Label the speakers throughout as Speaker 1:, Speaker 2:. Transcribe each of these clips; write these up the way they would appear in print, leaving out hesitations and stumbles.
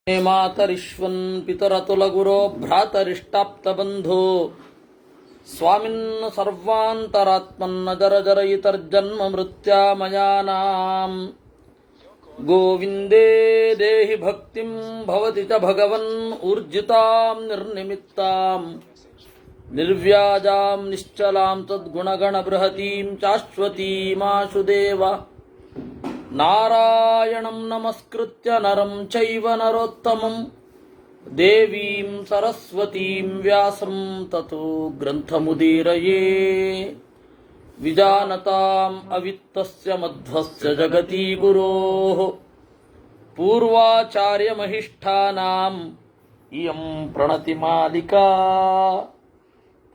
Speaker 1: ಮಾತರಿಶ್ವನ್ ಪಿತರತುಲಗುರೋ ಭ್ರಾತರಿಷ್ಟಾಪ್ತಬಂಧೋ ಸ್ವಾಮಿನ್ ಸರ್ವಾಂತರಾತ್ಮನ್ನ ಜರ ಜರಯಿತರ್ಜನ್ಮ ಮೃತ್ಯಾಮಯಾನಾಂ ಗೋವಿಂದೇ ದೇಹಿ ಭಕ್ತಿಂ ಭವತಿ ಚ ಭಗವನ್ ಊರ್ಜಿತಾಂ ನಿರ್ನಿಮಿತ್ತಾಂ ನಿರ್ವ್ಯಾಜಾಂ ನಿಶ್ಚಲಾಂ ತದ್ಗುಣಗಣ ಬೃಹತೀಂ ಶಾಶ್ವತೀಮಾಶು ದೇವ ನಾರಾಯಣಂ ನಮಸ್ಕೃತ್ಯ ನರಂ ಚೈವ ನರೋತ್ತಮಂ ದೇವೀಂ ಸರಸ್ವತೀಂ ವ್ಯಾಸಂ ತತೋ ಗ್ರಂಥಮುದೀರಯೇ ವಿಜಾನತಾಂ ಅವಿತ್ತಸ್ಯ ಮಧ್ವಸ್ಯ ಜಗತಿ ಗುರೋಃ ಪೂರ್ವಾಚಾರ್ಯಮಹಿಷ್ಠಾನಾಂ ಇಯಂ ಪ್ರಣತಿಮಾಲಿಕಾ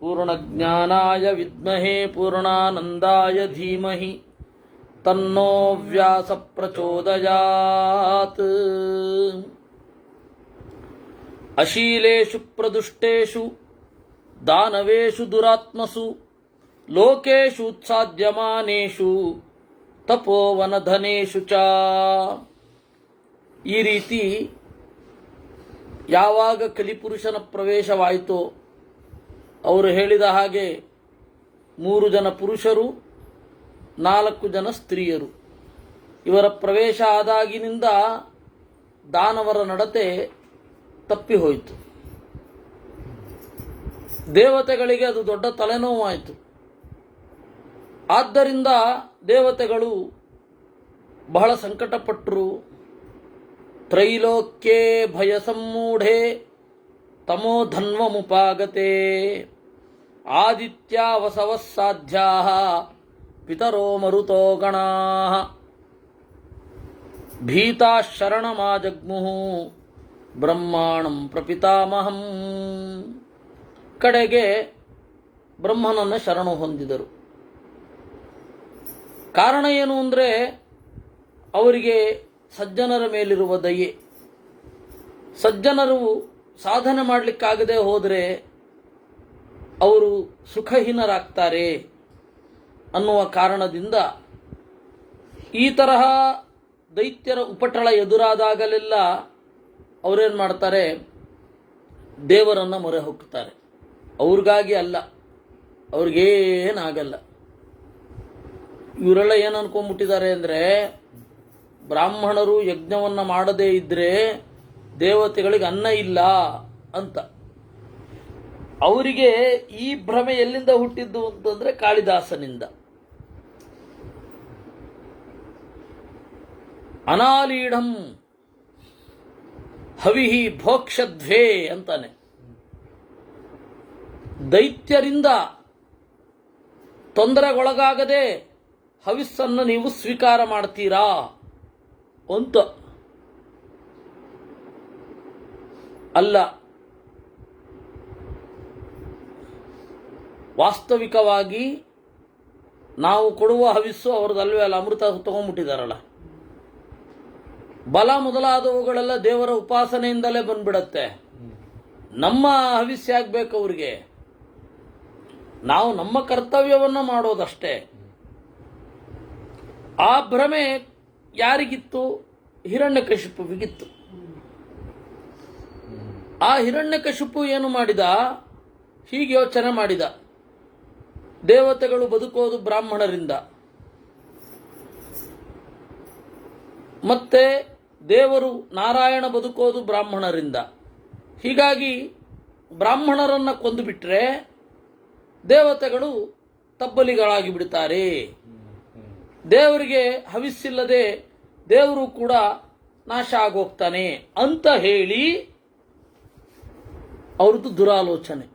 Speaker 1: ಪೂರ್ಣಜ್ಞಾನಾಯ ವಿದ್ಮಹೇ ಪೂರ್ಣಾನಂದಾಯ ಧೀಮಹಿ ತನ್ನೋ ವ್ಯಾಸ ಪ್ರಚೋದಯಾತ್. ಅಶೀಲೇಷು ಪ್ರದುಷ್ಟೇಷು ದಾನವೇಷು ದುರಾತ್ಮಸು ಲೋಕೇಷು ಉತ್ಸಾದ್ಯಮಾನೇಷು ತಪೋವನಧನೇಷು ಚ. ಈ ರೀತಿ ಯಾವಾಗ ಕಲಿಪುರುಷನ ಪ್ರವೇಶವಾಯಿತೋ ಅವರು ಹೇಳಿದ ಹಾಗೆ 3 ಜನ ಪುರುಷರು 4 ಜನ ಸ್ತ್ರೀಯರು ಇವರ ಪ್ರವೇಶ ಆದಾಗಿನಿಂದ ದಾನವರ ನಡತೆ ತಪ್ಪಿಹೋಯಿತು. ದೇವತೆಗಳಿಗೆ ಅದು ದೊಡ್ಡ ತಲೆನೋವಾಯಿತು. ಆದ್ದರಿಂದ ದೇವತೆಗಳು ಬಹಳ ಸಂಕಟಪಟ್ಟರು. ತ್ರೈಲೋಕ್ಯೇ ಭಯ ಸಮ್ಮೂಢೆ ತಮೋಧನ್ವಮುಪಾಗತೆ ಆದಿತ್ಯ ವಸವಸ್ಸಾಧ್ಯಾ ಪಿತರೋ ಮರುತೋ ಗಣಾಃ ಭೀತಾಃ ಶರಣಮಾಜಗ್ಮುಃ ಬ್ರಹ್ಮಾಣಂ ಪ್ರಪಿತಾಮಹಂ. ಕಡೆಗೆ ಬ್ರಹ್ಮನನ್ನು ಶರಣು ಹೊಂದಿದರು. ಕಾರಣ ಏನು ಅಂದರೆ ಅವರಿಗೆ ಸಜ್ಜನರ ಮೇಲಿರುವ ದಯೆ. ಸಜ್ಜನರು ಸಾಧನೆ ಮಾಡಲಿಕ್ಕಾಗದೆ ಹೋದರೆ ಅವರು ಸುಖಹೀನರಾಗ್ತಾರೆ ಅನ್ನುವ ಕಾರಣದಿಂದ ಈ ತರಹ ದೈತ್ಯರ ಉಪಟಳ ಎದುರಾದಾಗಲೆಲ್ಲ ಅವರೇನು ಮಾಡ್ತಾರೆ, ದೇವರನ್ನು ಮೊರೆ ಹೋಗ್ತಾರೆ. ಅವ್ರಿಗಾಗಿ ಅಲ್ಲ, ಅವ್ರಿಗೇನಾಗಲ್ಲ. ಇವರೆಲ್ಲ ಏನು ಅನ್ಕೊಂಡ್ಬಿಟ್ಟಿದ್ದಾರೆ ಅಂದರೆ, ಬ್ರಾಹ್ಮಣರು ಯಜ್ಞವನ್ನು ಮಾಡದೇ ಇದ್ದರೆ ದೇವತೆಗಳಿಗೆ ಅನ್ನ ಇಲ್ಲ ಅಂತ. ಅವರಿಗೆ ಈ ಭ್ರಮೆ ಎಲ್ಲಿಂದ ಹುಟ್ಟಿದ್ದು ಅಂತಂದ್ರೆ ಕಾಳಿದಾಸನಿಂದ. ಅನಾಲೀಢಂ ಹವಿಹಿ ಭೋಕ್ಷಧ್ವೇ ಅಂತಾನೆ. ದೈತ್ಯರಿಂದ ತೊಂದರೆಗೊಳಗಾಗದೆ ಹವಿಸ್ಸನ್ನು ನೀವು ಸ್ವೀಕಾರ ಮಾಡ್ತೀರಾ ಅಂತ. ಅಲ್ಲ, ವಾಸ್ತವಿಕವಾಗಿ ನಾವು ಕೊಡುವ ಹವಿಸ್ಸು ಅವ್ರದ್ದಲ್ವೇ ಅಲ್ಲ, ಅಮೃತ ತಗೊಂಡ್ಬಿಟ್ಟಿದಾರಲ್ಲ. ಬಲ ಮೊದಲಾದವುಗಳೆಲ್ಲ ದೇವರ ಉಪಾಸನೆಯಿಂದಲೇ ಬಂದ್ಬಿಡತ್ತೆ. ನಮ್ಮ ಹವಿಸ್ಸು ಆಗ್ಬೇಕು ಅವ್ರಿಗೆ? ನಾವು ನಮ್ಮ ಕರ್ತವ್ಯವನ್ನು ಮಾಡೋದಷ್ಟೇ. ಆ ಭ್ರಮೆ ಯಾರಿಗಿತ್ತು? ಹಿರಣ್ಯಕಶಿಪುವಿಗಿತ್ತು. ಆ ಹಿರಣ್ಯಕಶಿಪು ಏನು ಮಾಡಿದ? ಹೀಗೆ ಯೋಚನೆ ಮಾಡಿದ, ದೇವತೆಗಳು ಬದುಕೋದು ಬ್ರಾಹ್ಮಣರಿಂದ, ಮತ್ತೆ ದೇವರು ನಾರಾಯಣ ಬದುಕೋದು ಬ್ರಾಹ್ಮಣರಿಂದ. ಹೀಗಾಗಿ ಬ್ರಾಹ್ಮಣರನ್ನು ಕೊಂದು ಬಿಟ್ಟರೆ ದೇವತೆಗಳು ತಬ್ಬಲಿಗಳಾಗಿ ಬಿಡ್ತಾರೆ. ದೇವರಿಗೆ ಹವಿಸ್ಸಿಲ್ಲದೆ ದೇವರು ಕೂಡ ನಾಶ ಆಗೋಗ್ತಾನೆ ಅಂತ ಹೇಳಿ ಅವ್ರದ್ದು ದುರಾಲೋಚನೆ.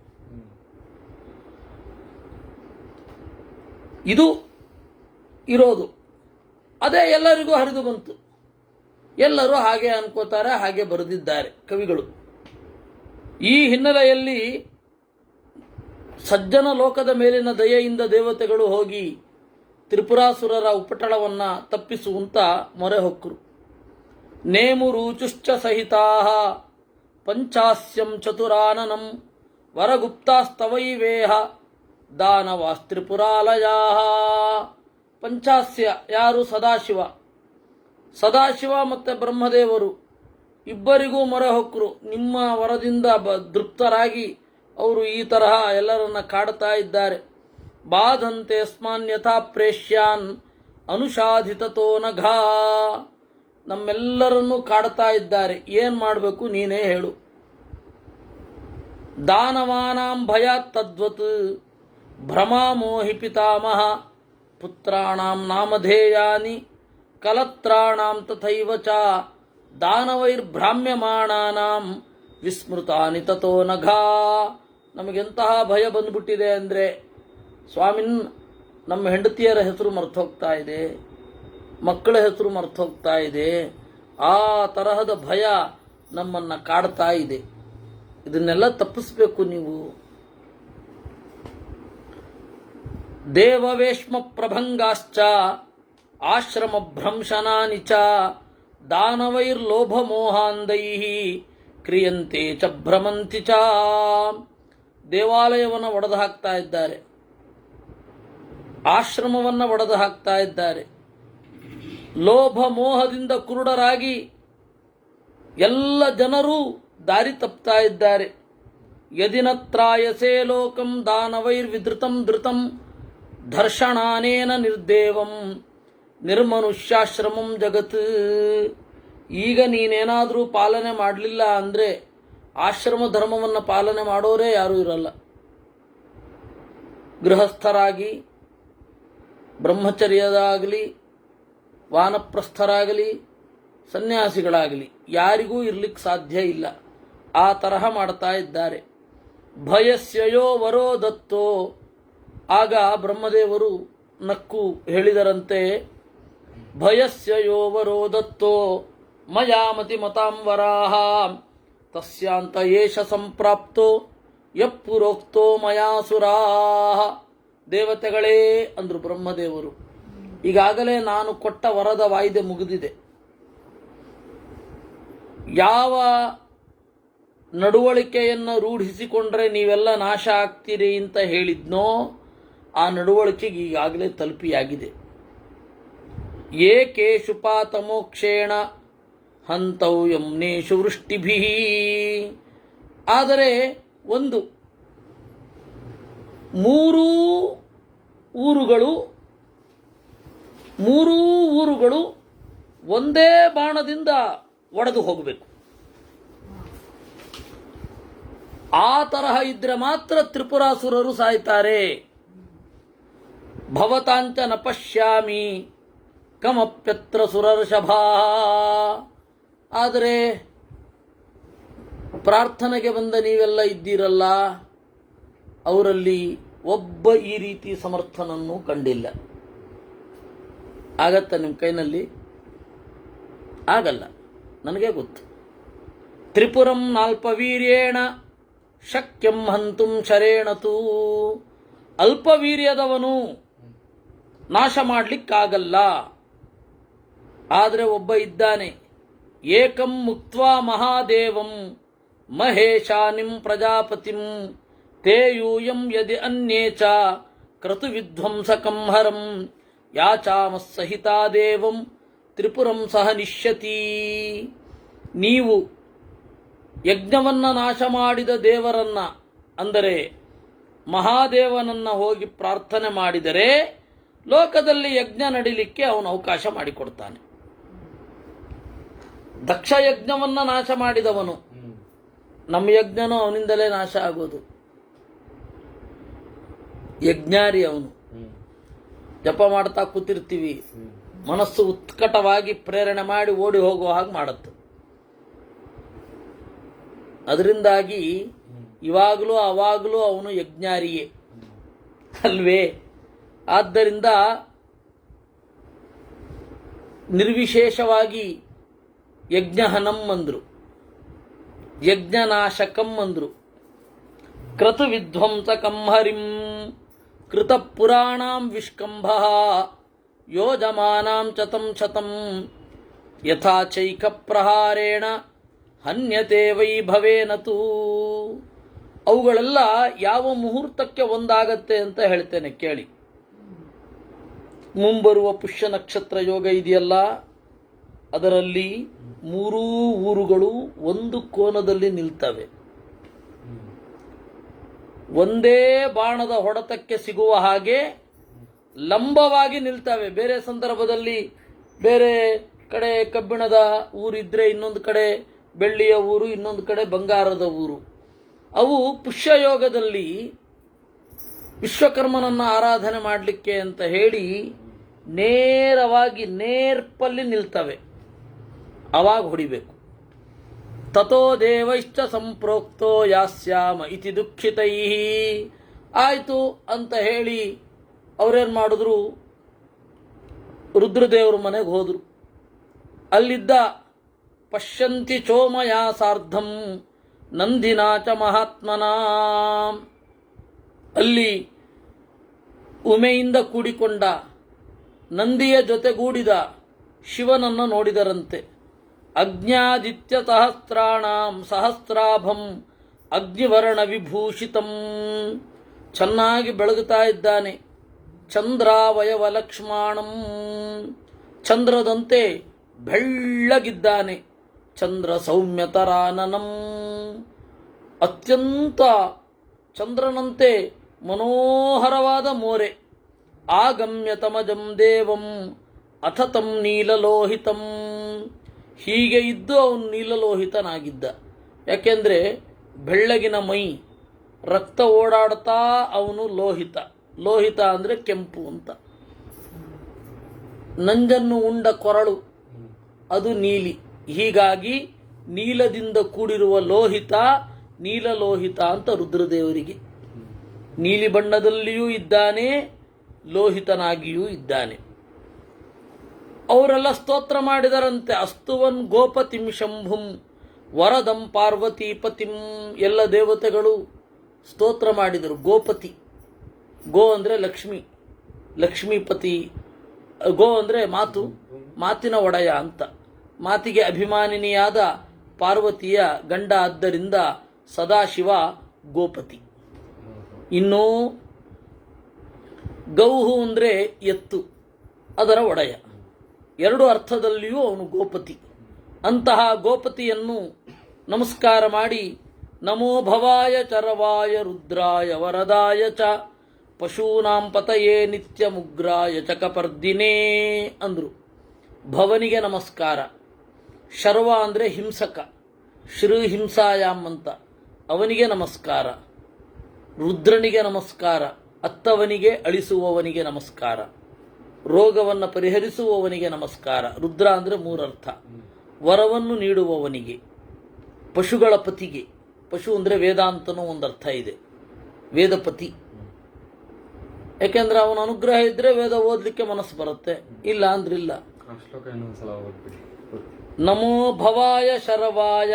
Speaker 1: ಇದು ಇರೋದು. ಅದೇ ಎಲ್ಲರಿಗೂ ಹರಿದು ಬಂತು. ಎಲ್ಲರೂ ಹಾಗೆ ಅನ್ಕೋತಾರೆ, ಹಾಗೆ ಬರೆದಿದ್ದಾರೆ ಕವಿಗಳು. ಈ ಹಿನ್ನೆಲೆಯಲ್ಲಿ ಸಜ್ಜನ ಲೋಕದ ಮೇಲಿನ ದಯೆಯಿಂದ ದೇವತೆಗಳು ಹೋಗಿ ತ್ರಿಪುರಾಸುರರ ಉಪಟಳವನ್ನು ತಪ್ಪಿಸುವಂತ ಮೊರೆ ಹೊಕ್ಕರು. ನೇಮು ರೂಚುಶ್ಚ ಸಹಿತಾಃ ಪಂಚಾಸ್ಯಂ ಚತುರಾನನಂ ವರಗುಪ್ತಾಸ್ತವೈವೇಹ ದಾನವಾಸ್ತ್ರಿಪುರಾಲಯಾ. ಪಂಚಾಸ್ಯ ಯಾರು? ಸದಾಶಿವ ಮತ್ತು ಬ್ರಹ್ಮದೇವರು ಇಬ್ಬರಿಗೂ ಮೊರೆ ಹೊಕ್ಕರು. ನಿಮ್ಮ ವರದಿಂದ ತೃಪ್ತರಾಗಿ ಅವರು ಈ ತರಹ ಎಲ್ಲರನ್ನ ಕಾಡ್ತಾ ಇದ್ದಾರೆ. ಬಾಧಂತೆ ಸ್ಮಾನ್ ಯಥಾ ಪ್ರೇಷ್ಯಾನ್ ಅನುಷಾಧಿತತೋ ನಘಾ, ನಮ್ಮೆಲ್ಲರನ್ನೂ ಕಾಡ್ತಾ ಇದ್ದಾರೆ, ಏನು ಮಾಡಬೇಕು ನೀನೇ ಹೇಳು. ದಾನವಾನಾಂ ಭಯಾತ್ ತದ್ವತ್ ಭ್ರಮಾಮೋಹಿ ಪಿತಾಮಹ ಪುತ್ರಾಣಾಂ ನಾಮಧೇಯಾನಿ ಕಲತ್ರಾಣಾಂ ತಥೈವ ಚ ದಾನವೈರ್ಭ್ರಾಮ್ಯಮಾಣಾನಾಂ ವಿಸ್ಮೃತಾನಿ ತಥೋ ನಘಾ. ನಮಗೆಂತಹ ಭಯ ಬಂದ್ಬಿಟ್ಟಿದೆ ಅಂದರೆ ಸ್ವಾಮಿನ್ ನಮ್ಮ ಹೆಂಡತಿಯರ ಹೆಸರು ಮರ್ತೋಗ್ತಾ ಇದೆ, ಮಕ್ಕಳ ಹೆಸರು ಮರ್ತೋಗ್ತಾ ಇದೆ, ಆ ತರಹದ ಭಯ ನಮ್ಮನ್ನು ಕಾಡ್ತಾ ಇದೆ. ಇದನ್ನೆಲ್ಲ ತಪ್ಪಿಸ್ಬೇಕು ನೀವು. ದೇವವೇಶ್ಮ ಪ್ರಭಂಗಾಶ್ಚ ಆಶ್ರಮ ಭ್ರಂಶನಾನಿ ಚ ದಾನವೈರ್ಲೋಭಮೋಹಾಂದೈಃ ಕ್ರಿಯಂತೆ ಚ ಭ್ರಮಂತಿ ಚ. ದೇವಾಲಯವನ್ನು ಒಡೆದು ಹಾಕ್ತಾ ಇದ್ದಾರೆ, ಆಶ್ರಮವನ್ನು ಒಡೆದು ಹಾಕ್ತಾ ಇದ್ದಾರೆ. ಲೋಭ ಮೋಹದಿಂದ ಕುರುಡರಾಗಿ ಎಲ್ಲ ಜನರು ದಾರಿ ತಪ್ತಾ ಇದ್ದಾರೆ. ಯದಿನತ್ರಾಯಸೇ ಲೋಕಂ ದಾನವೈರ್ವಿಧೃತಂ ಧೃತಂ ಧರ್ಷಣಾನೇನ ನಿರ್ದೇವಂ ನಿರ್ಮನುಷ್ಯಾಶ್ರಮಂ ಜಗತ್. ಈಗ ನೀನೇನಾದರೂ ಪಾಲನೆ ಮಾಡಲಿಲ್ಲ ಅಂದರೆ ಆಶ್ರಮ ಧರ್ಮವನ್ನು ಪಾಲನೆ ಮಾಡೋರೇ ಯಾರೂ ಇರಲ್ಲ. ಗೃಹಸ್ಥರಾಗಿ, ಬ್ರಹ್ಮಚರ್ಯದಾಗಲಿ, ವಾನಪ್ರಸ್ಥರಾಗಲಿ, ಸನ್ಯಾಸಿಗಳಾಗಲಿ ಯಾರಿಗೂ ಇರ್ಲಿಕ್ಕೆ ಸಾಧ್ಯ ಇಲ್ಲ. ಆ ತರಹ ಮಾಡ್ತಾ ಇದ್ದಾರೆ. ಭಯಸ್ಯಯೋ ವರೋ ದತ್ತೋ, ಆಗ ಬ್ರಹ್ಮದೇವರು ನಕ್ಕು ಹೇಳಿದರಂತೆ, ಭಯಸ್ಯಯೋ ವರೋ ದತ್ತೋ ಮಯಾಮತಿ ಮತಾಂವರಾಹ ತಸ್ಯಾಂತ ಏಷ ಸಂಪ್ರಾಪ್ತೋ ಯಪ್ಪುರೋಕ್ತೋ ಮಯಾಸುರಾಹ. ದೇವತೆಗಳೇ ಅಂದ್ರು ಬ್ರಹ್ಮದೇವರು, ಈಗಾಗಲೇ ನಾನು ಕೊಟ್ಟ ವರದ ವಾಯ್ದೆ ಮುಗಿದಿದೆ. ಯಾವ ನಡವಳಿಕೆಯನ್ನು ರೂಢಿಸಿಕೊಂಡ್ರೆ ನೀವೆಲ್ಲ ನಾಶ ಆಗ್ತೀರಿ ಅಂತ ಹೇಳಿದ್ನೋ ಆ ನಡವಳಿಕೆಗೆ ಈಗಾಗಲೇ ತಲುಪಿಯಾಗಿದೆ. ಏಕೇಶು ಪಾತಮೋಕ್ಷೇಣ ಹಂತವ್ಯಂ ನೇಷು ವೃಷ್ಟಿಭಿಃ. ಆದರೆ ಒಂದು ಮೂರೂ ಊರುಗಳು ಒಂದೇ ಬಾಣದಿಂದ ಒಡೆದು ಹೋಗಬೇಕು. ಆ ತರಹ ಇದ್ರೆ ಮಾತ್ರ ತ್ರಿಪುರಾಸುರರು ಸಾಯ್ತಾರೆ. ಭವತಾಂಚ ನ ಪಶ್ಯಾಮಿ ಕಮಪ್ಯತ್ರ ಸುರರ್ಷಭಾ. ಆದರೆ ಪ್ರಾರ್ಥನೆಗೆ ಬಂದ ನೀವೆಲ್ಲ ಇದ್ದೀರಲ್ಲ, ಅವರಲ್ಲಿ ಒಬ್ಬ ಈ ರೀತಿ ಸಮರ್ಥನನ್ನು ಕಂಡಿಲ್ಲ. ಆಗತ್ತ ನಿಮ್ಮ ಕೈನಲ್ಲಿ? ಆಗಲ್ಲ, ನನಗೆ ಗೊತ್ತು. ತ್ರಿಪುರಂ ನಾಲ್ಪವೀರ್ಯೇಣ ಶಕ್ಯಂ ಹಂತುಂ ಶರೇಣತು. ಅಲ್ಪವೀರ್ಯದವನು ನಾಶ ಮಾಡಲಿಕ್ಕಾಗಲ್ಲ. ಆದರೆ ಒಬ್ಬ ಇದ್ದಾನೆ, ಏಕಂ ಮುಕ್ತ್ವಾ ಮಹಾದೇವಂ ಮಹೇಶಾನಿಂ ಪ್ರಜಾಪತಿಂ ತೇ ಯೂಯಂ ಯದಿ ಅನ್ಯೇ ಚ ಕ್ರತು ವಿಧ್ವಂಸಕಂ ಹರಂ ಯಾಚಾಮಸ್ಸಹಿತಾ ದೇವಂ ತ್ರಿಪುರಂ ಸಹ ನಿಶ್ಯತಿ. ನೀವು ಯಜ್ಞವನ್ನು ನಾಶ ಮಾಡಿದ ದೇವರನ್ನ, ಅಂದರೆ ಮಹಾದೇವನನ್ನ ಹೋಗಿ ಪ್ರಾರ್ಥನೆ ಮಾಡಿದರೆ ಲೋಕದಲ್ಲಿ ಯಜ್ಞ ನಡೀಲಿಕ್ಕೆ ಅವನು ಅವಕಾಶ ಮಾಡಿಕೊಡ್ತಾನೆ. ದಕ್ಷ ಯಜ್ಞವನ್ನ ನಾಶ ಮಾಡಿದವನು, ನಮ್ಮ ಯಜ್ಞನೂ ಅವನಿಂದಲೇ ನಾಶ ಆಗೋದು. ಯಜ್ಞಾರಿ ಅವನು. ಜಪ ಮಾಡ್ತಾ ಕೂತಿರ್ತೀವಿ, ಮನಸ್ಸು ಉತ್ಕಟವಾಗಿ ಪ್ರೇರಣೆ ಮಾಡಿ ಓಡಿ ಹೋಗುವ ಹಾಗೆ ಮಾಡುತ್ತೆ. ಅದರಿಂದಾಗಿ ಇವಾಗಲೂ ಅವಾಗಲೂ ಅವನು ಯಜ್ಞಾರಿಯೇ ಅಲ್ವೇ. ಆದ್ದರಿಂದ ನಿರ್ವಿಶೇಷವಾಗಿ ಯಜ್ಞಹನಂ ಅಂದ್ರು, ಯಜ್ಞನಾಶಕಂ ಅಂದ್ರು, ಕ್ರತು ವಿಧ್ವಂಸಕಂ ಹರಿಂ ಕೃತ ಪುರಾಣಾಂ ವಿಷ್ಕಂಭ ಯೋಜಮಾನಾಂ ಚತಂ ಶತಂ ಯಥಾ ಚೈಕ ಪ್ರಹಾರೇಣ ಹನ್ಯತೆ ವೈಭವೇನತು. ಅವುಗಳೆಲ್ಲ ಯಾವ ಮುಹೂರ್ತಕ್ಕೆ ಒಂದಾಗತ್ತೆ ಅಂತ ಹೇಳ್ತೇನೆ ಕೇಳಿ. ಮುಂಬರುವ ಪುಷ್ಯ ನಕ್ಷತ್ರ ಯೋಗ ಇದೆಯಲ್ಲ, ಅದರಲ್ಲಿ ಮೂರೂ ಊರುಗಳು ಒಂದು ಕೋನದಲ್ಲಿ ನಿಲ್ತವೆ. ಒಂದೇ ಬಾಣದ ಹೊಡೆತಕ್ಕೆ ಸಿಗುವ ಹಾಗೆ ಲಂಬವಾಗಿ ನಿಲ್ತವೆ. ಬೇರೆ ಸಂದರ್ಭದಲ್ಲಿ ಬೇರೆ ಕಡೆ ಕಬ್ಬಿಣದ ಊರಿದ್ರೆ ಇನ್ನೊಂದು ಕಡೆ ಬೆಳ್ಳಿಯ ಊರು, ಇನ್ನೊಂದು ಕಡೆ ಬಂಗಾರದ ಊರು. ಅವು ಪುಷ್ಯಯೋಗದಲ್ಲಿ ವಿಶ್ವಕರ್ಮನನ್ನು ಆರಾಧನೆ ಮಾಡಲಿಕ್ಕೆ ಅಂತ ಹೇಳಿ ನೇರವಾಗಿ ನೇರ್ಪಲ್ಲಿ ನಿಲ್ತವೆ. ಅವಾಗ ಹೊಡಿಬೇಕು. ತಥೋ ದೇವೈಶ್ಚ ಸಂಪ್ರೋಕ್ತೋ ಯಾಸ್ಯಾಮ ಇತಿ ದುಃಖಿತೈ. ಆಯಿತು ಅಂತ ಹೇಳಿ ಅವರೇನು ಮಾಡಿದ್ರು, ರುದ್ರದೇವ್ರ ಮನೆಗೆ ಹೋದರು. ಅಲ್ಲಿದ್ದ ಪಶ್ಯಂತಿ ಚೋಮಯ ಸಾರ್ಧಂ ನಂದಿನಾಚ ಮಹಾತ್ಮನ, ಅಲ್ಲಿ ಉಮೆಯಿಂದ ಕೂಡಿಕೊಂಡ ನಂದಿಯ ಜೊತೆಗೂಡಿದ ಶಿವನನ್ನು ನೋಡಿದರಂತೆ. ಅಗ್ನ್ಯಾದಿತ್ಯ ಸಹಸ್ರಾಭಂ ಅಗ್ನಿವರ್ಣ ವಿಭೂಷಿತಂ, ಚೆನ್ನಾಗಿ ಬೆಳಗುತ್ತಾ ಇದ್ದಾನೆ. ಚಂದ್ರಾವಯವ ಲಕ್ಷ್ಮಾಣಂ, ಚಂದ್ರದಂತೆ ಬೆಳ್ಳಗಿದ್ದಾನೆ. ಚಂದ್ರ ಸೌಮ್ಯತರಾನನಂ, ಅತ್ಯಂತ ಚಂದ್ರನಂತೆ ಮನೋಹರವಾದ ಮೋರೆ. ಆಗಮ್ಯ ತಮಜಂ ದೇವಂ ಅಥತಂ ನೀಲಲೋಹಿತಂ, ಹೀಗೆ ಇದ್ದು ಅವನು ನೀಲಲೋಹಿತನಾಗಿದ್ದ. ಯಾಕೆಂದರೆ ಬೆಳ್ಳಗಿನ ಮೈ, ರಕ್ತ ಓಡಾಡ್ತಾ ಅವನು ಲೋಹಿತ. ಲೋಹಿತ ಅಂದರೆ ಕೆಂಪು ಅಂತ. ನಂಜನ್ನು ಉಂಡ ಕೊರಳು ಅದು ನೀಲಿ. ಹೀಗಾಗಿ ನೀಲದಿಂದ ಕೂಡಿರುವ ಲೋಹಿತ ನೀಲಲೋಹಿತ ಅಂತ ರುದ್ರದೇವರಿಗೆ. ನೀಲಿ ಬಣ್ಣದಲ್ಲಿಯೂ ಇದ್ದಾನೆ, ಲೋಹಿತನಾಗಿಯೂ ಇದ್ದಾನೆ. ಅವರೆಲ್ಲ ಸ್ತೋತ್ರ ಮಾಡಿದರಂತೆ. ಅಸ್ತುವನ್ ಗೋಪತಿಂ ಶಂಭುಂ ವರದಂ ಪಾರ್ವತೀಪತಿಂ, ಎಲ್ಲ ದೇವತೆಗಳು ಸ್ತೋತ್ರ ಮಾಡಿದರು. ಗೋಪತಿ, ಗೋ ಅಂದರೆ ಲಕ್ಷ್ಮಿ, ಲಕ್ಷ್ಮೀಪತಿ. ಗೋ ಅಂದರೆ ಮಾತು, ಮಾತಿನ ಒಡೆಯ ಅಂತ. ಮಾತಿಗೆ ಅಭಿಮಾನಿನಿಯಾದ ಪಾರ್ವತಿಯ ಗಂಡ ಆದ್ದರಿಂದ ಸದಾಶಿವ ಗೋಪತಿ. ಇನ್ನು ಗೌಹು ಅಂದರೆ ಎತ್ತು, ಅದರ ಒಡೆಯ. ಎರಡು ಅರ್ಥದಲ್ಲಿಯೂ ಅವನು ಗೋಪತಿ. ಅಂತಹ ಗೋಪತಿಯನ್ನು ನಮಸ್ಕಾರ ಮಾಡಿ ನಮೋ ಭವಾಯ ಚರವಾಯ ರುದ್ರಾಯ ವರದಾಯ ಚ ಪಶೂನಾಂ ಪತಯೇ ನಿತ್ಯ ಮುಗ್ರಾಯ ಚಕಪರ್ದಿನೇ ಅಂದರು. ಭವನಿಗೆ ನಮಸ್ಕಾರ. ಶರ್ವ ಅಂದರೆ ಹಿಂಸಕ, ಶ್ರೀ ಹಿಂಸಾಯಾಮ್ ಅಂತ, ಅವನಿಗೆ ನಮಸ್ಕಾರ. ರುದ್ರನಿಗೆ ನಮಸ್ಕಾರ, ಅತ್ತವನಿಗೆ ಅಳಿಸುವವನಿಗೆ ನಮಸ್ಕಾರ. ರೋಗವನ್ನು ಪರಿಹರಿಸುವವನಿಗೆ ನಮಸ್ಕಾರ. ರುದ್ರ ಅಂದರೆ ಮೂರರ್ಥ. ವರವನ್ನು ನೀಡುವವನಿಗೆ, ಪಶುಗಳ ಪತಿಗೆ. ಪಶು ಅಂದರೆ ವೇದಾಂತನೂ ಒಂದರ್ಥ ಇದೆ, ವೇದಪತಿ. ಯಾಕೆಂದ್ರೆ ಅವನ ಅನುಗ್ರಹ ಇದ್ರೆ ವೇದ ಓದಲಿಕ್ಕೆ ಮನಸ್ಸು ಬರುತ್ತೆ, ಇಲ್ಲ ಅಂದ್ರಿಲ್ಲ. ನಮೋ ಭವಾಯ ಶರವಾಯ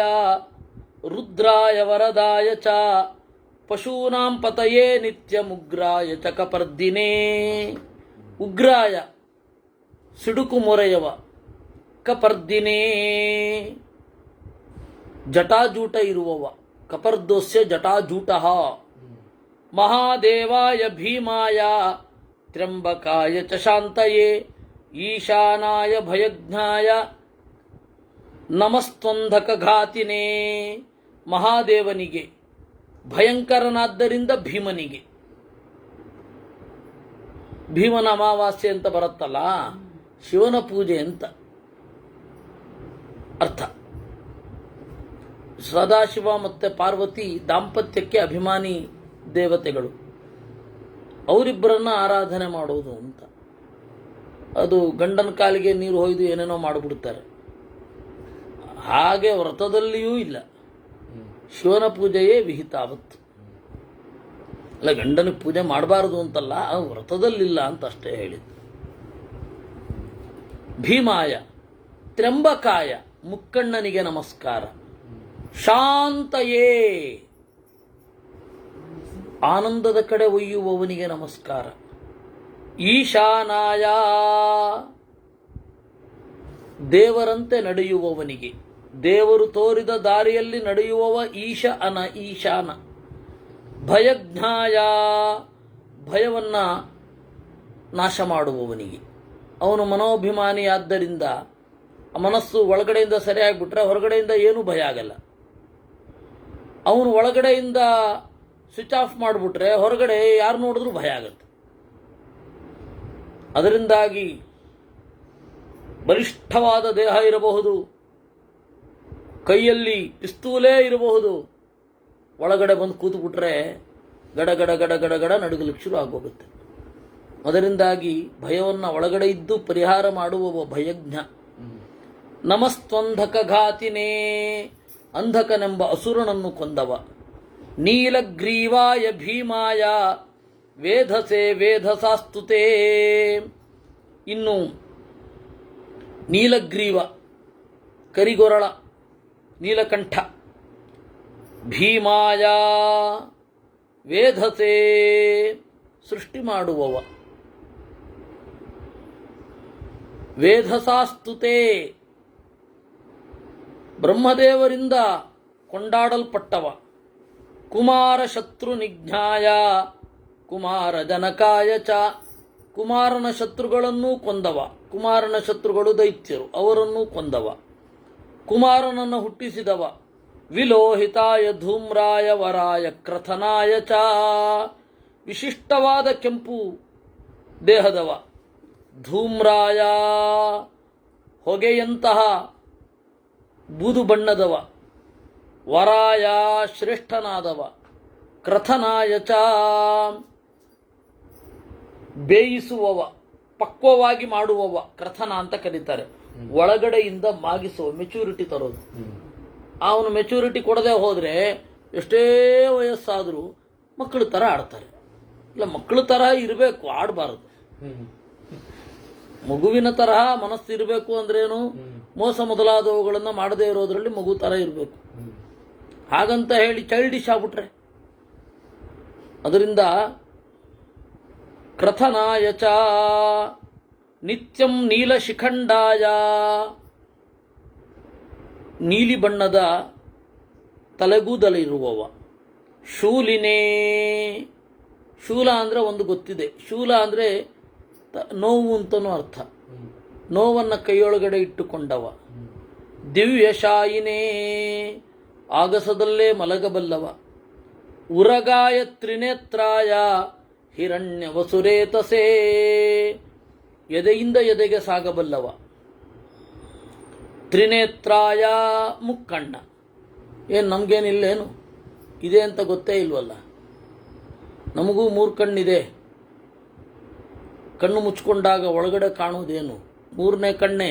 Speaker 1: ರುದ್ರಾಯ ವರದಾಯ ಚ ಪಶೂನಾಂ ಪತಯೇ ನಿತ್ಯ ಮುಗ್ರಾಯ ಚಕಪರ್ದಿನೇ. ಉಗ್ರಾಯ ಸಿಡುಕು ಮೊರೆಯವ, ಕಪರ್ದಿನೇ ಜಟಾಜೂಟ ಇರುವವ. ಕಪರ್ದೋಸ್ಯ ಜಟಾಜೂಟ. ಮಹಾದೇವಾಯ ಭೀಮಾಯ ತ್ರ್ಯಂಬಕಾಯ ಚ ಶಾಂತಯೇ ಈಶಾನಾಯ ಭಯಜ್ಞಾಯ ನಮಸ್ತಂಧಕಘಾತಿನೇ. ಮಹಾದೇವನಿಗೆ, ಭಯಂಕರನಾದ್ದರಿಂದ ಭೀಮನಿಗೆ. ಭೀಮನ ಅಮಾವಾಸ್ಯೆ ಅಂತ ಬರುತ್ತಲ್ಲ, ಶಿವನ ಪೂಜೆ ಅಂತ ಅರ್ಥ. ಸದಾಶಿವ ಮತ್ತು ಪಾರ್ವತಿ ದಾಂಪತ್ಯಕ್ಕೆ ಅಭಿಮಾನಿ ದೇವತೆಗಳು. ಅವರಿಬ್ಬರನ್ನ ಆರಾಧನೆ ಮಾಡೋದು ಅಂತ. ಅದು ಗಂಡನ ಕಾಲಿಗೆ ನೀರು ಹೊಯ್ದು ಏನೇನೋ ಮಾಡಿಬಿಡ್ತಾರೆ. ಹಾಗೆ ವ್ರತದಲ್ಲಿಯೂ ಇಲ್ಲ. ಶಿವನ ಪೂಜೆಯೇ ವಿಹಿತಾವತ್ತು. ಅಲ್ಲ, ಗಂಡನಿಗೆ ಪೂಜೆ ಮಾಡಬಾರದು ಅಂತಲ್ಲ, ವ್ರತದಲ್ಲಿಲ್ಲ ಅಂತ ಅಷ್ಟೇ ಹೇಳಿದ್ದು. ಭೀಮಾಯ ತ್ರ್ಯಂಬಕಾಯ ಮುಕ್ಕಣ್ಣನಿಗೆ ನಮಸ್ಕಾರ. ಶಾಂತಯೇ ಆನಂದದ ಕಡೆ ಒಯ್ಯುವವನಿಗೆ ನಮಸ್ಕಾರ. ಈಶಾನಾಯ ದೇವರಂತೆ ನಡೆಯುವವನಿಗೆ, ದೇವರು ತೋರಿದ ದಾರಿಯಲ್ಲಿ ನಡೆಯುವವ ಈಶಾನ. ಭಯಜ್ಞಾಯ ಭಯವನ್ನ ನಾಶ ಮಾಡುವವನಿಗೆ. ಅವನು ಮನೋಭಿಮಾನಿಯಾದ್ದರಿಂದ ಮನಸ್ಸು ಒಳಗಡೆಯಿಂದ ಸರಿಯಾಗಿಬಿಟ್ರೆ ಹೊರಗಡೆಯಿಂದ ಏನೂ ಭಯ ಆಗಲ್ಲ. ಅವನು ಒಳಗಡೆಯಿಂದ ಸ್ವಿಚ್ ಆಫ್ ಮಾಡಿಬಿಟ್ರೆ ಹೊರಗಡೆ ಯಾರು ನೋಡಿದ್ರೂ ಭಯ ಆಗುತ್ತೆ. ಅದರಿಂದಾಗಿ ಬಲಿಷ್ಠವಾದ ದೇಹ ಇರಬಹುದು, ಕೈಯಲ್ಲಿ ಪಿಸ್ತೂಲೇ ಇರಬಹುದು, ಒಳಗಡೆ ಬಂದು ಕೂತುಬಿಟ್ರೆ ಗಡ ಗಡ ಗಡ ಗಡ ಗಡ ನಡುಗಲಿಕ್ಕೆ ಶುರು ಆಗೋಗುತ್ತೆ. ಅದರಿಂದಾಗಿ ಭಯವನ್ನು ಒಳಗಡೆ ಇದ್ದು ಪರಿಹಾರ ಮಾಡುವ ಭಯಜ್ಞ. ನಮಸ್ತ್ವಂಧಕ ಘಾತಿನೇ, ಅಂಧಕನೆಂಬ ಅಸುರನನ್ನು ಕೊಂದವ. ನೀಲಗ್ರೀವಾಯ ಭೀಮಾಯ ವೇಧಸೆ ವೇಧಸಾಸ್ತುತೇ. ಇನ್ನು ನೀಲಗ್ರೀವ, ಕರಿಗೊರಳ, ನೀಲಕಂಠ, ಭೀಮಾಯ ವೇಧಸೆ ಸೃಷ್ಟಿ ಮಾಡುವವ, ವೇಧಸಾಸ್ತುತೆ ಬ್ರಹ್ಮದೇವರಿಂದ ಕೊಂಡಾಡಲ್ಪಟ್ಟವ. ಕುಮಾರ ಶತ್ರು ನಿಜ್ಞಾಯ ಕುಮಾರ ಜನಕಾಯ ಚ, ಕುಮಾರನ ಶತ್ರುಗಳನ್ನೂ ಕೊಂದವ. ಕುಮಾರನ ಶತ್ರುಗಳು ದೈತ್ಯರು, ಅವರನ್ನೂ ಕೊಂದವ. ಕುಮಾರನನ್ನು ಹುಟ್ಟಿಸಿದವ. ವಿಲೋಹಿತಾಯ ಧೂಮ್ರಾಯ ವರಾಯ ಕ್ರಥನಾಯ ಚ, ವಿಶಿಷ್ಟವಾದ ಕೆಂಪು ದೇಹದವ. ಧೂಮ್ರಾಯ ಹೊಗೆಯಂತಹ ಬೂದು ಬಣ್ಣದವ. ವರಾಯ ಶ್ರೇಷ್ಠನಾದವ. ಕ್ರಥನಾಯ ಚ ಬೇಯಿಸುವವ, ಪಕ್ವವಾಗಿ ಮಾಡುವವ, ಕ್ರಥನ ಅಂತ ಕರೀತಾರೆ. ಒಳಗಡೆಯಿಂದ ಮಾಗಿಸುವ, ಮೆಚೂರಿಟಿ ತರೋದು. ಅವನು ಮೆಚೂರಿಟಿ ಕೊಡದೆ ಹೋದರೆ ಎಷ್ಟೇ ವಯಸ್ಸಾದರೂ ಮಕ್ಕಳ ಥರ ಆಡ್ತಾರೆ. ಇಲ್ಲ, ಮಕ್ಕಳ ಥರ ಇರಬೇಕು, ಆಡಬಾರದು. ಮಗುವಿನ ತರಹ ಮನಸ್ಸು ಇರಬೇಕು ಅಂದ್ರೇನು? ಮೋಸ ಮೊದಲಾದವುಗಳನ್ನು ಮಾಡದೇ ಇರೋದ್ರಲ್ಲಿ ಮಗು ಥರ ಇರಬೇಕು. ಹಾಗಂತ ಹೇಳಿ ಚೈಲ್ಡಿಶ್ ಆಗ್ಬಿಟ್ರೆ ಅದರಿಂದ ಕ್ರಥನಾಯ ಚ ನಿತ್ಯಂ ನೀಲಶಿಖಂಡಾಯ, ನೀಲಿ ಬಣ್ಣದ ತಲೆಗೂದಲಿರುವವ. ಶೂಲಿನೇ, ಶೂಲ ಅಂದರೆ ಒಂದು ಗೊತ್ತಿದೆ. ಶೂಲ ಅಂದರೆ ನೋವು ಅಂತನೂ ಅರ್ಥ. ನೋವನ್ನು ಕೈಯೊಳಗಡೆ ಇಟ್ಟುಕೊಂಡವ. ದಿವ್ಯಶಾಯಿನೇ, ಆಗಸದಲ್ಲೇ ಮಲಗಬಲ್ಲವ. ಉರಗಾಯ ತ್ರಿನೇತ್ರಾಯ ಹಿರಣ್ಯ ವಸುರೇತಸೇ, ಎದೆಯಿಂದ ಎದೆಗೆ ಸಾಗಬಲ್ಲವ. ತ್ರಿನೇತ್ರಾಯ, ಮುಕ್ಕಣ್ಣ. ಏನು ನಮಗೇನಿಲ್ಲೇನು? ಇದೆ ಅಂತ ಗೊತ್ತೇ ಇಲ್ವಲ್ಲ. ನಮಗೂ 3 ಕಣ್ಣಿದೆ. ಕಣ್ಣು ಮುಚ್ಕೊಂಡಾಗ ಒಳಗಡೆ ಕಾಣುವುದೇನು? 3ನೇ ಕಣ್ಣೇ.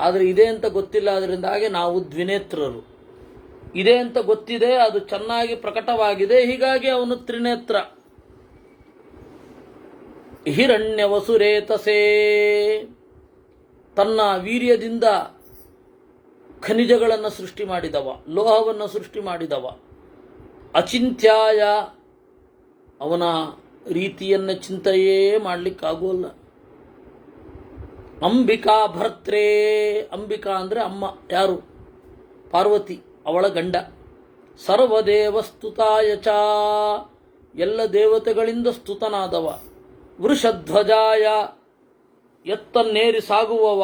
Speaker 1: ಆದರೆ ಇದೆ ಅಂತ ಗೊತ್ತಿಲ್ಲ. ಅದರಿಂದಾಗಿ ನಾವು ದ್ವಿನೇತ್ರರು. ಇದೆ ಅಂತ ಗೊತ್ತಿದೆ, ಅದು ಚೆನ್ನಾಗಿ ಪ್ರಕಟವಾಗಿದೆ, ಹೀಗಾಗಿ ಅವನು ತ್ರಿನೇತ್ರ. ಹಿರಣ್ಯ ವಸುರೇತಸೇ, ತನ್ನ ವೀರ್ಯದಿಂದ ಖನಿಜಗಳನ್ನು ಸೃಷ್ಟಿ ಮಾಡಿದವ, ಲೋಹವನ್ನು ಸೃಷ್ಟಿ ಮಾಡಿದವ. ಅಚಿಂತ್ಯಾಯ, ಅವನ ರೀತಿಯನ್ನು ಚಿಂತೆಯೇ ಮಾಡಲಿಕ್ಕಾಗೋಲ್ಲ. ಅಂಬಿಕಾ ಭರ್ತ್ರೇ, ಅಂಬಿಕಾ ಅಂದರೆ ಅಮ್ಮ. ಯಾರು? ಪಾರ್ವತಿ, ಅವಳ ಗಂಡ. ಸರ್ವದೇವ ಸ್ತುತಾಯ ಚ, ಎಲ್ಲ ದೇವತೆಗಳಿಂದ ಸ್ತುತನಾದವ. ವೃಷಧ್ವಜಾಯ, ಎತ್ತನ್ನೇರಿ ಸಾಗುವವ.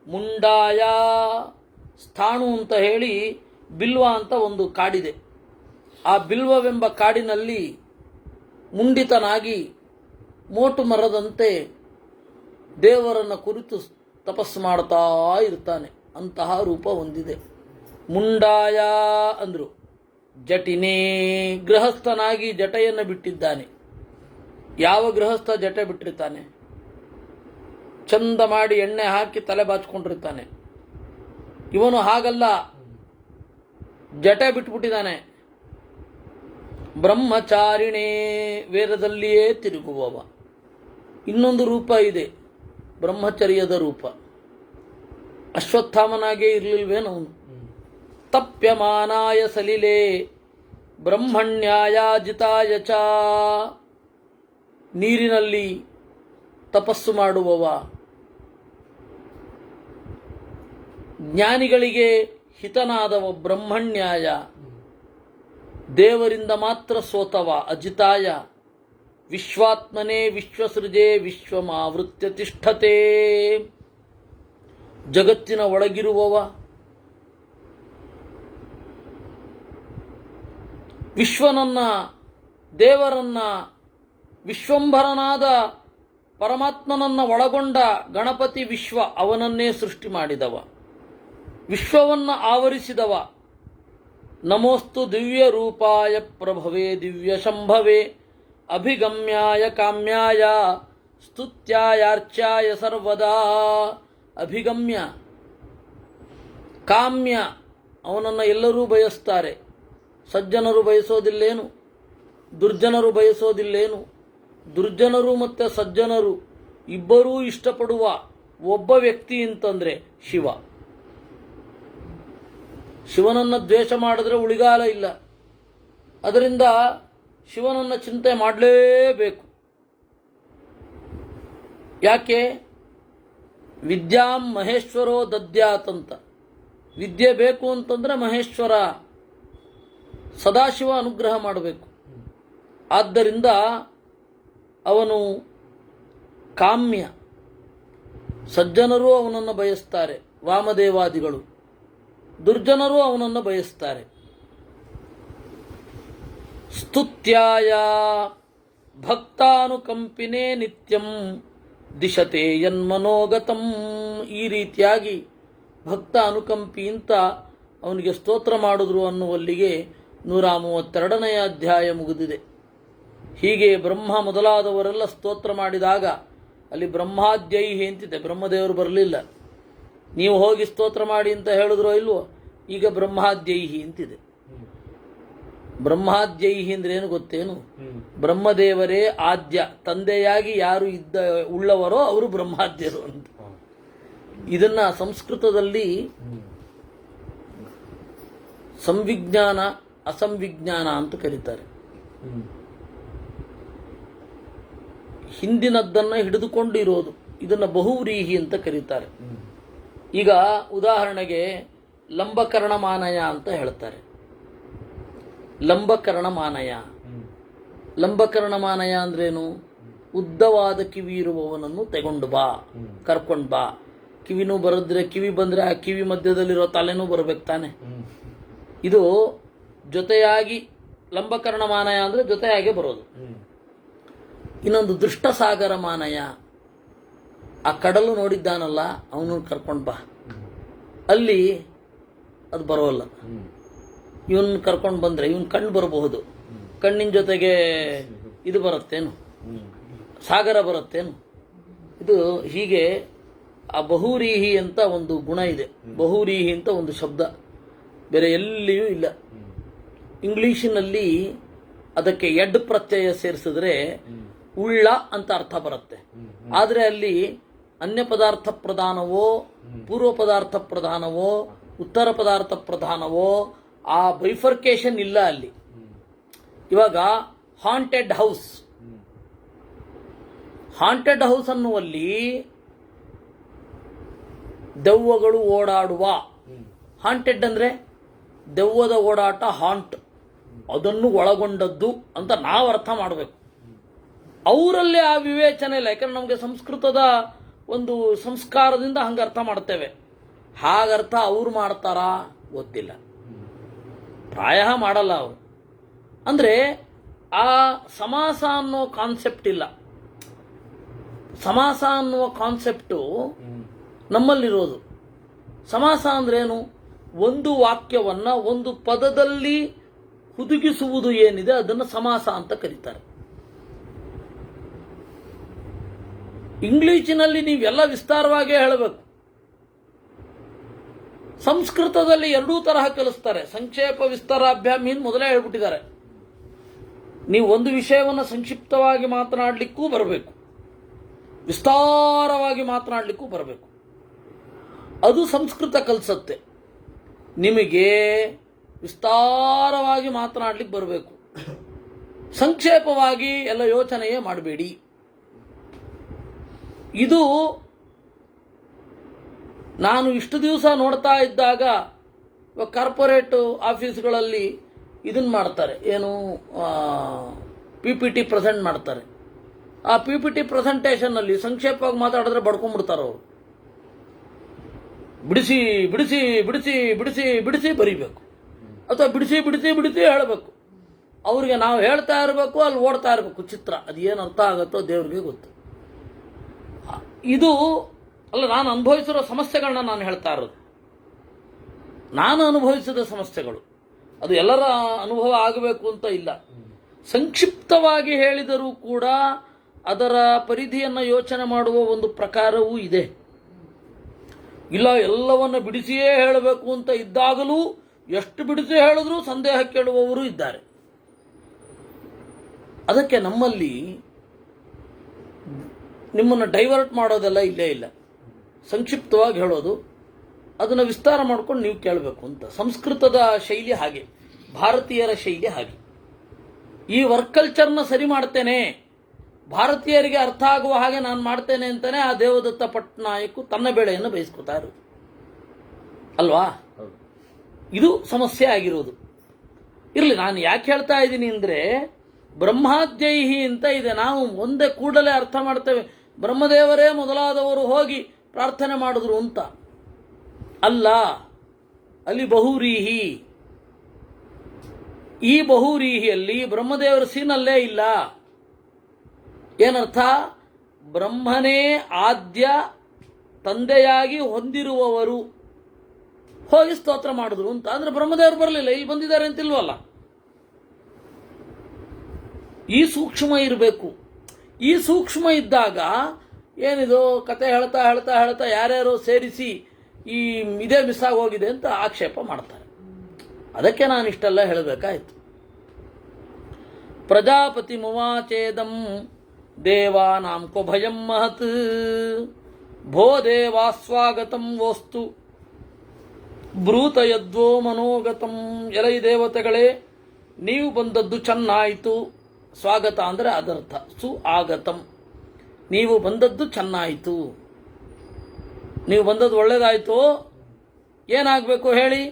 Speaker 1: ಮುಂಡಾಯ, ಸ್ಥಾಣು ಅಂತ ಹೇಳಿ ಬಿಲ್ವ ಅಂತ ಒಂದು ಕಾಡಿದೆ. ಆ ಬಿಲ್ವವೆಂಬ ಕಾಡಿನಲ್ಲಿ ಮುಂಡಿತನಾಗಿ ಮೋಟು ಮರದಂತೆ ದೇವರನ್ನು ಕುರಿತು ತಪಸ್ಸು ಮಾಡ್ತಾ ಇರ್ತಾನೆ. ಅಂತಹ ರೂಪ ಹೊಂದಿದೆ. ಮುಂಡಾಯ ಅಂದರು. ಜಟಿನೇ, ಗೃಹಸ್ಥನಾಗಿ ಜಟೆಯನ್ನು ಬಿಟ್ಟಿದ್ದಾನೆ. ಯಾವ ಗೃಹಸ್ಥ ಜಟೆ ಬಿಟ್ಟಿರ್ತಾನೆ? ಚಂದ ಮಾಡಿ ಎಣ್ಣೆ ಹಾಕಿ ತಲೆ ಬಾಚಿಕೊಂಡಿರ್ತಾನೆ. ಇವನು ಹಾಗಲ್ಲ, ಜಟೆ ಬಿಟ್ಬಿಟ್ಟಿದ್ದಾನೆ. ಬ್ರಹ್ಮಚಾರಿಣೇ, ವೇದದಲ್ಲಿಯೇ ತಿರುಗುವವ. ಇನ್ನೊಂದು ರೂಪ ಇದೆ, ಬ್ರಹ್ಮಚರ್ಯದ ರೂಪ. ಅಶ್ವತ್ಥಾಮನಾಗೇ ಇರಲಿಲ್ವೇನವನು? ತಪ್ಯಮಾನಾಯ ಸಲಿಲೆ ಬ್ರಹ್ಮಣ್ಯಾಯಾಜಿತಾಯ ಚ, ನೀರಿನಲ್ಲಿ ತಪಸ್ಸು ಮಾಡುವವ. ಜ್ಞಾನಿಗಳಿಗೆ ಹಿತನಾದವ. ಬ್ರಹ್ಮಣ್ಯಾಯ, ದೇವರಿಂದ ಮಾತ್ರ ಸೋತವ. ಅಜಿತಾಯ, ವಿಶ್ವಾತ್ಮನೇ ವಿಶ್ವಸೃಜೆ ವಿಶ್ವಮಾವೃತ್ಯ ತಿಷ್ಠತೆ. ಜಗತ್ತಿನ ಒಳಗಿರುವವ, ವಿಶ್ವನನ್ನ, ದೇವರನ್ನ, ವಿಶ್ವಂಭರನಾದ ಪರಮಾತ್ಮನನ್ನ ಒಳಗೊಂಡ ಗಣಪತಿ ವಿಶ್ವ, ಅವನನ್ನೇ ಸೃಷ್ಟಿ ಮಾಡಿದವ, ವಿಶ್ವವನ್ನ ಆವರಿಸಿದವ. ನಮೋಸ್ತು ದಿವ್ಯ ರೂಪಾಯ ಪ್ರಭವೇ ದಿವ್ಯ ಶಂಭವೇ ಅಭಿಗಮ್ಯಾಯ ಕಾಮ್ಯಾಯ ಸ್ತುತ್ಯಾಯಾರ್ಚಾಯ ಸರ್ವದಾ. ಅಭಿಗಮ್ಯ, ಕಾಮ್ಯ, ಅವನನ್ನು ಎಲ್ಲರೂ ಬಯಸ್ತಾರೆ. ಸಜ್ಜನರು ಬಯಸೋದಿಲ್ಲೇನು? ದುರ್ಜನರು ಬಯಸೋದಿಲ್ಲೇನು? ದುರ್ಜನರು ಮತ್ತು ಸಜ್ಜನರು ಇಬ್ಬರೂ ಇಷ್ಟಪಡುವ ಒಬ್ಬ ವ್ಯಕ್ತಿ ಅಂತಂದ್ರೆ ಶಿವ. ಶಿವನನ್ನು ದ್ವೇಷ ಮಾಡಿದ್ರೆ ಉಳಿಗಾಲ ಇಲ್ಲ. ಅದರಿಂದ ಶಿವನನ್ನು ಚಿಂತೆ ಮಾಡಲೇಬೇಕು. ಯಾಕೆ? ವಿದ್ಯಾಂ ಮಹೇಶ್ವರೋ ದದ್ಯಾತಂತ. ವಿದ್ಯೆ ಬೇಕು ಅಂತಂದ್ರೆ ಮಹೇಶ್ವರ ಸದಾಶಿವ ಅನುಗ್ರಹ ಮಾಡಬೇಕು. ಆದ್ದರಿಂದ ಅವನು ಕಾಮ್ಯ. ಸಜ್ಜನರು ಅವನನ್ನು ಬಯಸ್ತಾರೆ, ವಾಮದೇವಾದಿಗಳು. ದುರ್ಜನರು ಅವನನ್ನು ಬಯಸ್ತಾರೆ. ಸ್ತುತ್ಯಾಯ ಭಕ್ತಾನುಕಂಪಿನೇ ನಿತ್ಯಂ ದಿಶತೆ ಯನ್ಮನೋಗತಂ. ಈ ರೀತಿಯಾಗಿ ಭಕ್ತ ಅನುಕಂಪಿ ಅಂತ ಅವನಿಗೆ ಸ್ತೋತ್ರ ಮಾಡಿದ್ರು ಅನ್ನುವಲ್ಲಿಗೆ 132ನೇ ಅಧ್ಯಾಯ ಮುಗಿದಿದೆ. ಹೀಗೆ ಬ್ರಹ್ಮ ಮೊದಲಾದವರೆಲ್ಲ ಸ್ತೋತ್ರ ಮಾಡಿದಾಗ ಅಲ್ಲಿ ಬ್ರಹ್ಮಾದ್ಯೈಹಿ ಅಂತಿದೆ. ಬ್ರಹ್ಮದೇವರು ಬರಲಿಲ್ಲ. ನೀವು ಹೋಗಿ ಸ್ತೋತ್ರ ಮಾಡಿ ಅಂತ ಹೇಳಿದ್ರೋ ಇಲ್ವೋ? ಈಗ ಬ್ರಹ್ಮಾದ್ಯೈಹಿ ಅಂತಿದೆ. ಬ್ರಹ್ಮಾದ್ಯೈಹಿ ಅಂದ್ರೆ ಏನು ಗೊತ್ತೇನು? ಬ್ರಹ್ಮದೇವರೇ ಆದ್ಯ, ತಂದೆಯಾಗಿ ಯಾರು ಉಳ್ಳವರೋ ಅವರು ಬ್ರಹ್ಮಾದ್ಯರು ಅಂತ. ಇದನ್ನ ಸಂಸ್ಕೃತದಲ್ಲಿ ಸಂವಿಜ್ಞಾನ ಅಸಂವಿಜ್ಞಾನ ಅಂತ ಕರೀತಾರೆ. ಹಿಂದಿನದ್ದನ್ನ ಹಿಡಿದುಕೊಂಡಿರೋದು, ಇದನ್ನ ಬಹುವ್ರೀಹಿ ಅಂತ ಕರೀತಾರೆ. ಈಗ ಉದಾಹರಣೆಗೆ ಲಂಬಕರ್ಣಮಾನಯ ಅಂತ ಹೇಳ್ತಾರೆ. ಲಂಬಕರ್ಣಮಾನಯ, ಲಂಬಕರ್ಣಮಾನಯ ಅಂದ್ರೇನು? ಉದ್ದವಾದ ಕಿವಿ ಇರುವವನನ್ನು ತೆಗೊಂಡು ಬಾ, ಕರ್ಕೊಂಡು ಬಾ. ಕಿವಿನೂ ಬರದ್ರೆ, ಕಿವಿ ಬಂದ್ರೆ ಆ ಕಿವಿ ಮಧ್ಯದಲ್ಲಿರೋ ತಲೆನೂ ಬರಬೇಕು ತಾನೆ. ಇದು ಜೊತೆಯಾಗಿ ಲಂಬಕರ್ಣಮಾನಯ ಅಂದ್ರೆ ಜೊತೆಯಾಗಿ ಬರೋದು. ಇನ್ನೊಂದು ದೃಷ್ಟಸಾಗರ ಮಾನಯ, ಆ ಕಡಲು ನೋಡಿದ್ದಾನಲ್ಲ ಅವನು ಕರ್ಕೊಂಡು ಬಾ. ಅಲ್ಲಿ ಅದು ಬರೋಲ್ಲ. ಇವನ್ ಕರ್ಕೊಂಡು ಬಂದ್ರೆ ಇವನ್ ಕಣ್ಣು ಬರಬಹುದು, ಕಣ್ಣಿನ ಜೊತೆಗೆ ಇದು ಬರುತ್ತೇನು, ಸಾಗರ ಬರುತ್ತೇನು? ಇದು ಹೀಗೆ ಆ ಬಹುರೀಹಿ ಅಂತ ಒಂದು ಗುಣ ಇದೆ. ಬಹುರೀಹಿ ಅಂತ ಒಂದು ಶಬ್ದ ಬೇರೆ ಎಲ್ಲಿಯೂ ಇಲ್ಲ. ಇಂಗ್ಲಿಷಿನಲ್ಲಿ ಅದಕ್ಕೆ ಎಡ್ ಪ್ರತ್ಯಯ ಸೇರಿಸಿದ್ರೆ ಉಳ್ಳ ಅಂತ ಅರ್ಥ ಬರುತ್ತೆ. ಆದರೆ ಅಲ್ಲಿ ಅನ್ಯ ಪದಾರ್ಥ ಪ್ರಧಾನವೋ, ಪೂರ್ವ ಪದಾರ್ಥ ಪ್ರಧಾನವೋ, ಉತ್ತರ ಪದಾರ್ಥ ಪ್ರಧಾನವೋ ಆ ಬೈಫರ್ಕೇಶನ್ ಇಲ್ಲ ಅಲ್ಲಿ. ಇವಾಗ ಹಾಂಟೆಡ್ ಹೌಸ್, ಹಾಂಟೆಡ್ ಹೌಸ್ ಅನ್ನುವಲ್ಲಿ ದೆವ್ವಗಳು ಓಡಾಡುವ. ಹಾಂಟೆಡ್ ಅಂದ್ರೆ ದೆವ್ವದ ಓಡಾಟ, ಹಾಂಟ್ ಅದನ್ನು ಒಳಗೊಂಡದ್ದು ಅಂತ ನಾವು ಅರ್ಥ ಮಾಡಬೇಕು. ಅವರಲ್ಲಿ ಆ ವಿವೇಚನೆ ಇಲ್ಲ. ಯಾಕಂದ್ರೆ ನಮಗೆ ಸಂಸ್ಕೃತದ ಒಂದು ಸಂಸ್ಕಾರದಿಂದ ಹಂಗೆ ಅರ್ಥ ಮಾಡ್ತೇವೆ. ಹಾಗರ್ಥ ಅವ್ರು ಮಾಡ್ತಾರಾ ಗೊತ್ತಿಲ್ಲ, ಪ್ರಾಯ ಮಾಡಲ್ಲ ಅವರು. ಅಂದ್ರೆ ಆ ಸಮಾಸ ಅನ್ನೋ ಕಾನ್ಸೆಪ್ಟ್ ಇಲ್ಲ. ಸಮಾಸ ಅನ್ನುವ ಕಾನ್ಸೆಪ್ಟು ನಮ್ಮಲ್ಲಿರೋದು. ಸಮಾಸ ಅಂದ್ರೇನು? ಒಂದು ವಾಕ್ಯವನ್ನ ಒಂದು ಪದದಲ್ಲಿ ಹುದುಗಿಸುವುದು ಏನಿದೆ ಅದನ್ನು ಸಮಾಸ ಅಂತ ಕರೀತಾರೆ. ಇಂಗ್ಲಿಷಿನಲ್ಲಿ ನೀವೆಲ್ಲ ವಿಸ್ತಾರವಾಗಿ ಹೇಳಬೇಕು. ಸಂಸ್ಕೃತದಲ್ಲಿ ಎರಡೂ ತರಹ ಕಲಿಸ್ತಾರೆ. ಸಂಕ್ಷೇಪ ವಿಸ್ತಾರಾಭ್ಯಾಮ್ ಹಿಂದೆ ಮೊದಲೇ ಹೇಳ್ಬಿಟ್ಟಿದ್ದಾರೆ. ನೀವು ಒಂದು ವಿಷಯವನ್ನು ಸಂಕ್ಷಿಪ್ತವಾಗಿ ಮಾತನಾಡಲಿಕ್ಕೂ ಬರಬೇಕು, ವಿಸ್ತಾರವಾಗಿ ಮಾತನಾಡಲಿಕ್ಕೂ ಬರಬೇಕು. ಅದು ಸಂಸ್ಕೃತ ಕಲಿಸತ್ತೆ. ನಿಮಗೆ ವಿಸ್ತಾರವಾಗಿ ಮಾತನಾಡಲಿಕ್ಕೆ ಬರಬೇಕು, ಸಂಕ್ಷೇಪವಾಗಿ ಎಲ್ಲ ಯೋಚನೆಯೇ ಮಾಡಬೇಡಿ. ಇದು ನಾನು ಇಷ್ಟು ದಿವಸ ನೋಡ್ತಾ ಇದ್ದಾಗ ಕಾರ್ಪೊರೇಟ್ ಆಫೀಸ್ಗಳಲ್ಲಿ ಇದನ್ನು ಮಾಡ್ತಾರೆ, ಏನು PPT ಪ್ರೆಸೆಂಟ್ ಮಾಡ್ತಾರೆ. ಆ PPT ಪ್ರೆಸೆಂಟೇಷನ್ನಲ್ಲಿ ಸಂಕ್ಷೇಪವಾಗಿ ಮಾತಾಡಿದ್ರೆ ಬಡ್ಕೊಂಡ್ಬಿಡ್ತಾರೆ ಅವರು. ಬಿಡಿಸಿ ಬಿಡಿಸಿ ಬಿಡಿಸಿ ಬಿಡಿಸಿ ಬಿಡಿಸಿ ಬರೀಬೇಕು, ಅಥವಾ ಬಿಡಿಸಿ ಬಿಡಿಸಿ ಬಿಡಿಸಿ ಹೇಳಬೇಕು. ಅವ್ರಿಗೆ ನಾವು ಹೇಳ್ತಾ ಇರಬೇಕು, ಅಲ್ಲಿ ಓಡ್ತಾ ಇರಬೇಕು ಚಿತ್ರ. ಅದು ಏನು ಅರ್ಥ ಆಗುತ್ತೋ ದೇವ್ರಿಗೆ ಗೊತ್ತು. ಇದು ಅಲ್ಲ, ನಾನು ಅನುಭವಿಸಿರೋ ಸಮಸ್ಯೆಗಳನ್ನ ನಾನು ಹೇಳ್ತಾ ಇರೋದು. ನಾನು ಅನುಭವಿಸಿದ ಸಮಸ್ಯೆಗಳು, ಅದು ಎಲ್ಲರ ಅನುಭವ ಆಗಬೇಕು ಅಂತ ಇಲ್ಲ. ಸಂಕ್ಷಿಪ್ತವಾಗಿ ಹೇಳಿದರೂ ಕೂಡ ಅದರ ಪರಿಧಿಯನ್ನು ಯೋಚನೆ ಮಾಡುವ ಒಂದು ಪ್ರಕಾರವೂ ಇದೆ. ಇಲ್ಲ ಎಲ್ಲವನ್ನು ಬಿಡಿಸಿಯೇ ಹೇಳಬೇಕು ಅಂತ ಇದ್ದಾಗಲೂ ಎಷ್ಟು ಬಿಡಿಸಿ ಹೇಳಿದ್ರೂ ಸಂದೇಹ ಕೇಳುವವರು ಇದ್ದಾರೆ. ಅದಕ್ಕೆ ನಮ್ಮಲ್ಲಿ ನಿಮ್ಮನ್ನು ಡೈವರ್ಟ್ ಮಾಡೋದೆಲ್ಲ ಇಲ್ಲೇ ಇಲ್ಲ. ಸಂಕ್ಷಿಪ್ತವಾಗಿ ಹೇಳೋದು, ಅದನ್ನು ವಿಸ್ತಾರ ಮಾಡ್ಕೊಂಡು ನೀವು ಕೇಳಬೇಕು ಅಂತ. ಸಂಸ್ಕೃತದ ಶೈಲಿ ಹಾಗೆ, ಭಾರತೀಯರ ಶೈಲಿ ಹಾಗೆ. ಈ ವರ್ಕ್ ಕಲ್ಚರ್ನ ಸರಿ ಮಾಡ್ತೇನೆ, ಭಾರತೀಯರಿಗೆ ಅರ್ಥ ಆಗುವ ಹಾಗೆ ನಾನು ಮಾಡ್ತೇನೆ ಅಂತಾನೆ ಆ ದೇವದತ್ತ ಪಟ್ನಾಯಕ್ ತನ್ನ ಬೇಳೆಯನ್ನು ಬಯಸ್ಕೊತಾ ಇರೋದು ಅಲ್ವಾ? ಇದು ಸಮಸ್ಯೆ ಆಗಿರೋದು. ಇರಲಿ, ನಾನು ಯಾಕೆ ಹೇಳ್ತಾ ಇದ್ದೀನಿ ಅಂದರೆ, ಬ್ರಹ್ಮಾದ್ಯೈಹಿ ಅಂತ ಇದೆ. ನಾವು ಒಂದೇ ಕೂಡಲೇ ಅರ್ಥ ಮಾಡ್ತೇವೆ, ಬ್ರಹ್ಮದೇವರೇ ಮೊದಲಾದವರು ಹೋಗಿ ಪ್ರಾರ್ಥನೆ ಮಾಡಿದ್ರು ಅಂತ. ಅಲ್ಲ, ಅಲ್ಲಿ ಬಹುರೀಹಿ. ಈ ಬಹುರೀಹಿಯಲ್ಲಿ ಬ್ರಹ್ಮದೇವರ ಸೀನಲ್ಲೇ ಇಲ್ಲ. ಏನರ್ಥ? ಬ್ರಹ್ಮನೇ ಆದ್ಯ ತಂದೆಯಾಗಿ ಹೊಂದಿರುವವರು ಹೋಗಿ ಸ್ತೋತ್ರ ಮಾಡಿದ್ರು ಅಂತ. ಅಂದ್ರೆ ಬ್ರಹ್ಮದೇವರು ಬರಲಿಲ್ಲ, ಇಲ್ಲಿ ಬಂದಿದ್ದಾರೆ ಅಂತಿಲ್ವಲ್ಲ. ಈ ಸೂಕ್ಷ್ಮ ಇರಬೇಕು. ಈ ಸೂಕ್ಷ್ಮ ಇದ್ದಾಗ ಏನಿದು ಕತೆ ಹೇಳ್ತಾ ಹೇಳ್ತಾ ಹೇಳ್ತಾ ಯಾರ್ಯಾರೋ ಸೇರಿಸಿ ಈ ಇದೇ ಮಿಸ್ ಆಗೋಗಿದೆ ಅಂತ ಆಕ್ಷೇಪ ಮಾಡ್ತಾರೆ. ಅದಕ್ಕೆ ನಾನು ಇಷ್ಟೆಲ್ಲ ಹೇಳಬೇಕಾಯ್ತು. ಪ್ರಜಾಪತಿ ಮುವಾಚೇದಂ ದೇವಾನಾಂ ಕೋ ಭಯಂ ಮಹತ್ ಭೋ ದೇವಾ ಸ್ವಾಗತಂ ವೋಸ್ತು ಬ್ರೂತ ಯದ್ವೋ ಮನೋಗತಂ. ಎಲೈ ದೇವತೆಗಳೇ, ನೀವು ಬಂದದ್ದು ಚೆನ್ನಾಯಿತು. ಸ್ವಾಗತ ಅಂದರೆ ಅದರ್ಥ ಸು ಆಗತಂ, ನೀವು ಬಂದದ್ದು ಚೆನ್ನಾಯಿತು, ನೀವು ಬಂದದ್ದು ಒಳ್ಳೇದಾಯಿತು. ಏನಾಗಬೇಕು ಹೇಳಿ?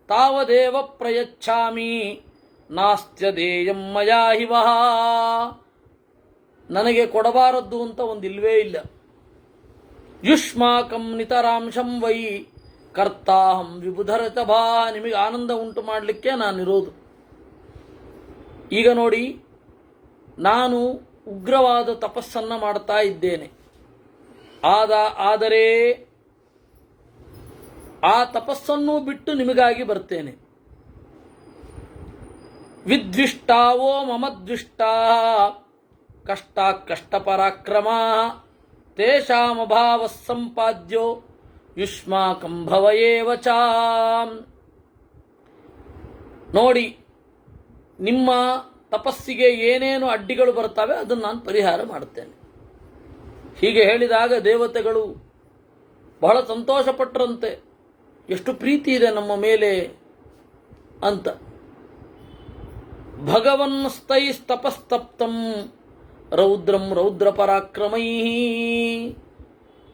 Speaker 1: ತಾವದೇವ ಪ್ರಯಚ್ಛಾಮಿ ನಾಸ್ತ್ಯದೇಯಂ ಮಯಾ ಹಿವಃ. ನನಗೆ ಕೊಡಬಾರದ್ದು ಅಂತ ಒಂದಿಲ್ವೇ ಇಲ್ಲ. ಯುಷ್ಮಾಕಂ ನಿತರಾಂಶಂ ವೈ ಕರ್ತಾಹಂ ವಿಬುಧರತಭಾ. ನಿಮಗೆ ಆನಂದ ಉಂಟು ಮಾಡಲಿಕ್ಕೆ ನಾನಿರೋದು. ಈಗ ನೋಡಿ, ನಾನು ಉಗ್ರವಾದ ತಪಸ್ಸನ್ನು ಮಾಡ್ತಾ ಇದ್ದೇನೆ. ಆದರೆ ಆ ತಪಸ್ಸನ್ನು ಬಿಟ್ಟು ನಿಮಗಾಗಿ ಬರ್ತೇನೆ. ವಿದ್ವಿಷ್ಟಾವೋ ಮಮದ್ವಿಷ್ಟಾ ಕಷ್ಟ ಪರಾಕ್ರಮ ತೇಷಾಮಭಾವ ಸಂಪಾದ್ಯೋ ಯುಷ್ಮಾಕಂ ಭವಯೇವ ಚ. ನೋಡಿ, ನಿಮ್ಮ ತಪಸ್ಸಿಗೆ ಏನೇನು ಅಡ್ಡಿಗಳು ಬರ್ತವೆ ಅದನ್ನು ನಾನು ಪರಿಹಾರ ಮಾಡುತ್ತೇನೆ. ಹೀಗೆ ಹೇಳಿದಾಗ ದೇವತೆಗಳು ಬಹಳ ಸಂತೋಷಪಟ್ಟರಂತೆ. ಎಷ್ಟು ಪ್ರೀತಿ ಇದೆ ನಮ್ಮ ಮೇಲೆ ಅಂತ. ಭಗವನ್ ಸ್ಥೈಸ್ತಪಸ್ತಪ್ತಂ ರೌದ್ರಂ ರೌದ್ರ ಪರಾಕ್ರಮೈ.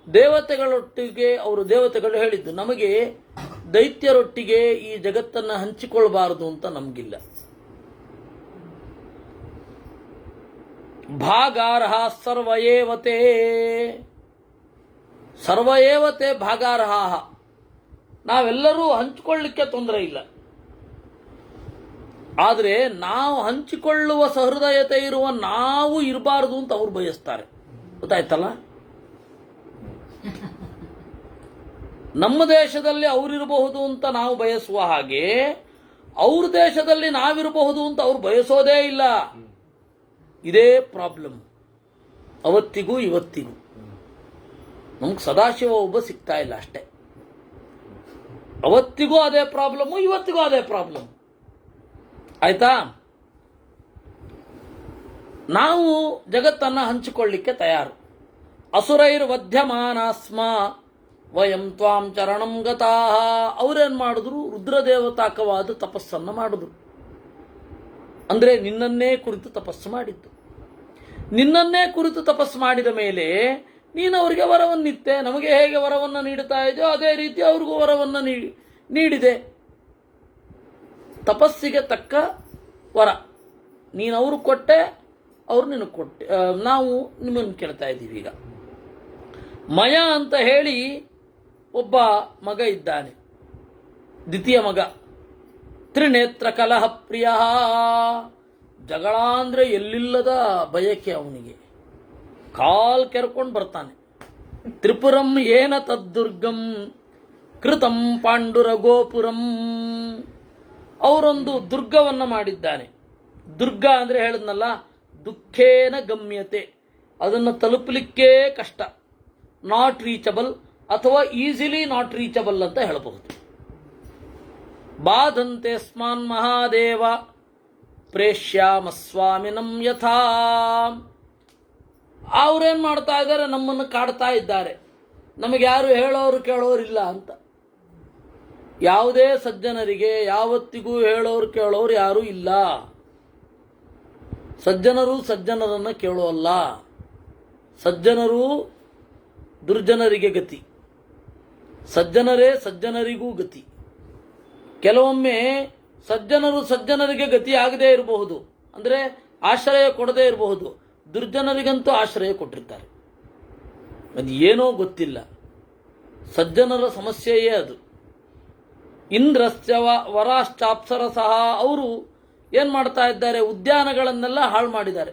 Speaker 1: ದೇವತೆಗಳೊಟ್ಟಿಗೆ ದೇವತೆಗಳು ಹೇಳಿದ್ದು, ನಮಗೆ ದೈತ್ಯರೊಟ್ಟಿಗೆ ಈ ಜಗತ್ತನ್ನು ಹಂಚಿಕೊಳ್ಬಾರದು ಅಂತ ನಮಗಿಲ್ಲ. ಭಾಗಾರ್ಹ ಸರ್ವಯೇವತೆ ಸರ್ವಯೇವತೆ ಭಾಗಾರ್ಹ. ನಾವೆಲ್ಲರೂ ಹಂಚಿಕೊಳ್ಳಿಕ್ಕೆ ತೊಂದರೆ ಇಲ್ಲ. ಆದರೆ ನಾವು ಹಂಚಿಕೊಳ್ಳುವ ಸಹೃದಯತೆ ಇರುವ ನಾವು ಇರಬಾರದು ಅಂತ ಅವ್ರು ಬಯಸ್ತಾರೆ. ಗೊತ್ತಾಯ್ತಲ್ಲ? ನಮ್ಮ ದೇಶದಲ್ಲಿ ಅವರಿರಬಹುದು ಅಂತ ನಾವು ಬಯಸುವ ಹಾಗೆ ಅವ್ರ ದೇಶದಲ್ಲಿ ನಾವಿರಬಹುದು ಅಂತ ಅವ್ರು ಬಯಸೋದೇ ಇಲ್ಲ. ಇದೇ ಪ್ರಾಬ್ಲಮ್ ಅವತ್ತಿಗೂ ಇವತ್ತಿಗೂ. ನಮ್ಗೆ ಸದಾಶಿವ ಒಬ್ಬ ಸಿಗ್ತಾ ಇಲ್ಲ ಅಷ್ಟೇ. ಅವತ್ತಿಗೂ ಅದೇ ಪ್ರಾಬ್ಲಮ್ಮು, ಇವತ್ತಿಗೂ ಅದೇ ಪ್ರಾಬ್ಲಮ್. ಆಯ್ತಾ? ನಾವು ಜಗತ್ತನ್ನು ಹಂಚಿಕೊಳ್ಳಿಕ್ಕೆ ತಯಾರು. ಅಸುರೈರ್ವಧ್ಯಮಾನಾಸ್ಮ ವಯಂ ತ್ವಾಂ ಚರಣಂ ಗತಾಹ. ಅವರೇನು ಮಾಡಿದ್ರು? ರುದ್ರದೇವತಾಕವಾದ ತಪಸ್ಸನ್ನು ಮಾಡಿದ್ರು. ಅಂದರೆ ನಿನ್ನನ್ನೇ ಕುರಿತು ತಪಸ್ಸು ಮಾಡಿದ್ದು. ನಿನ್ನನ್ನೇ ಕುರಿತು ತಪಸ್ಸು ಮಾಡಿದ ಮೇಲೆ ನೀನು ಅವರಿಗೆ ವರವನ್ನಿತ್ತೆ. ನಮಗೆ ಹೇಗೆ ವರವನ್ನು ನೀಡುತ್ತಾ ಇದೆಯೋ ಅದೇ ರೀತಿ ಅವ್ರಿಗೂ ವರವನ್ನು ನೀಡಿದೆ. ತಪಸ್ಸಿಗೆ ತಕ್ಕ ವರ ನೀನು ಅವರು ಕೊಟ್ಟೆ, ಅವ್ರು ನಿನಗೆ ಕೊಟ್ಟೆ. ನಾವು ನಿಮ್ಮನ್ನು ಕೇಳ್ತಾ ಇದ್ದೀವಿ. ಈಗ ಮಯ ಅಂತ ಹೇಳಿ ಒಬ್ಬ ಮಗ ಇದ್ದಾನೆ, ದ್ವಿತೀಯ ಮಗ. ತ್ರಿನೇತ್ರ ಕಲಹ ಪ್ರಿಯ, ಜಗಳ ಅಂದರೆ ಎಲ್ಲಿಲ್ಲದ ಬಯಕೆ ಅವನಿಗೆ. ಕಾಲ್ ಕೆರ್ಕೊಂಡು ಬರ್ತಾನೆ. ತ್ರಿಪುರಂ ಏನ ತದ್ದುರ್ಗಂ ಕೃತಂ ಪಾಂಡುರ ಗೋಪುರಂ. ಅವರೊಂದು ದುರ್ಗವನ್ನು ಮಾಡಿದ್ದಾನೆ. ದುರ್ಗ ಅಂದರೆ ಹೇಳಿದ್ನಲ್ಲ, ದುಃಖೇನ ಗಮ್ಯತೆ, ಅದನ್ನು ತಲುಪಲಿಕ್ಕೇ ಕಷ್ಟ, ನಾಟ್ ರೀಚಬಲ್ ಅಥವಾ ಈಸಿಲಿ ನಾಟ್ ರೀಚಬಲ್ ಅಂತ ಹೇಳಬಹುದು. ಬಾಧಂತೆ ಸ್ಮಾನ್ ಮಹಾದೇವ ಪ್ರೇಷ್ಯಾಮ ಸ್ವಾಮಿನಂ ಯಥಾ. ಅವ್ರೇನ್ ಮಾಡ್ತಾ ಇದ್ದಾರೆ, ನಮ್ಮನ್ನು ಕಾಡ್ತಾ ಇದ್ದಾರೆ, ನಮಗೆ ಯಾರು ಹೇಳೋರು ಕೇಳೋರಿಲ್ಲ ಅಂತ. ಯಾವುದೇ ಸಜ್ಜನರಿಗೆ ಯಾವತ್ತಿಗೂ ಹೇಳೋರು ಕೇಳೋರು ಯಾರೂ ಇಲ್ಲ. ಸಜ್ಜನರು ಸಜ್ಜನರನ್ನು ಕೇಳೋಲ್ಲ. ಸಜ್ಜನರು ದುರ್ಜನರಿಗೆ ಗತಿ, ಸಜ್ಜನರೇ ಸಜ್ಜನರಿಗೂ ಗತಿ. ಕೆಲವೊಮ್ಮೆ ಸಜ್ಜನರು ಸಜ್ಜನರಿಗೆ ಗತಿ ಆಗದೇ ಇರಬಹುದು, ಅಂದರೆ ಆಶ್ರಯ ಕೊಡದೇ ಇರಬಹುದು. ದುರ್ಜನರಿಗಂತೂ ಆಶ್ರಯ ಕೊಟ್ಟಿರ್ತಾರೆ. ಅದು ಏನೋ ಗೊತ್ತಿಲ್ಲ, ಸಜ್ಜನರ ಸಮಸ್ಯೆಯೇ ಅದು. ಇಂದ್ರಸ್ಯ ವರಾಶ್ಚಾಪ್ಸರಸಃ, ಅವರು ಏನು ಮಾಡ್ತಾ ಇದ್ದಾರೆ, ಉದ್ಯಾನಗಳನ್ನೆಲ್ಲ ಹಾಳು ಮಾಡಿದ್ದಾರೆ.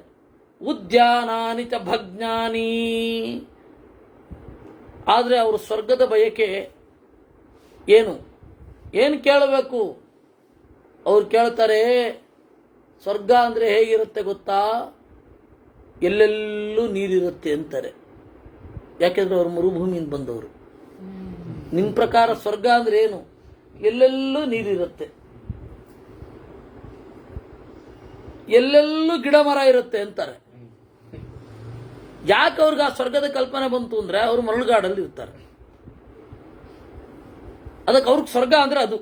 Speaker 1: ಉದ್ಯಾನಾನಿ ಚ ಭಗ್ನಾನಿ. ಆದರೆ ಅವರು ಸ್ವರ್ಗದ ಬಯಕೆ ಏನು ಕೇಳಬೇಕು? ಅವ್ರು ಕೇಳ್ತಾರೆ, ಸ್ವರ್ಗ ಅಂದರೆ ಹೇಗಿರುತ್ತೆ ಗೊತ್ತಾ, ಎಲ್ಲೆಲ್ಲೂ ನೀರಿರುತ್ತೆ ಅಂತಾರೆ. ಯಾಕೆಂದ್ರೆ ಅವರು ಮರುಭೂಮಿಯಿಂದ ಬಂದವರು. ನಿಮ್ಮ ಪ್ರಕಾರ ಸ್ವರ್ಗ ಅಂದ್ರೆ ಏನು? ಎಲ್ಲೆಲ್ಲೂ ನೀರಿರುತ್ತೆ, ಎಲ್ಲೆಲ್ಲೂ ಗಿಡ ಮರ ಇರುತ್ತೆ ಅಂತಾರೆ. ಯಾಕೆ ಅವ್ರಿಗೆ ಆ ಸ್ವರ್ಗದ ಕಲ್ಪನೆ ಬಂತು ಅಂದ್ರೆ, ಅವರು ಮರಳುಗಾಡಲ್ಲಿ ಇರ್ತಾರೆ. ಅದಕ್ಕೆ ಅವ್ರಿಗೆ ಸ್ವರ್ಗ ಅಂದ್ರೆ ಅದು.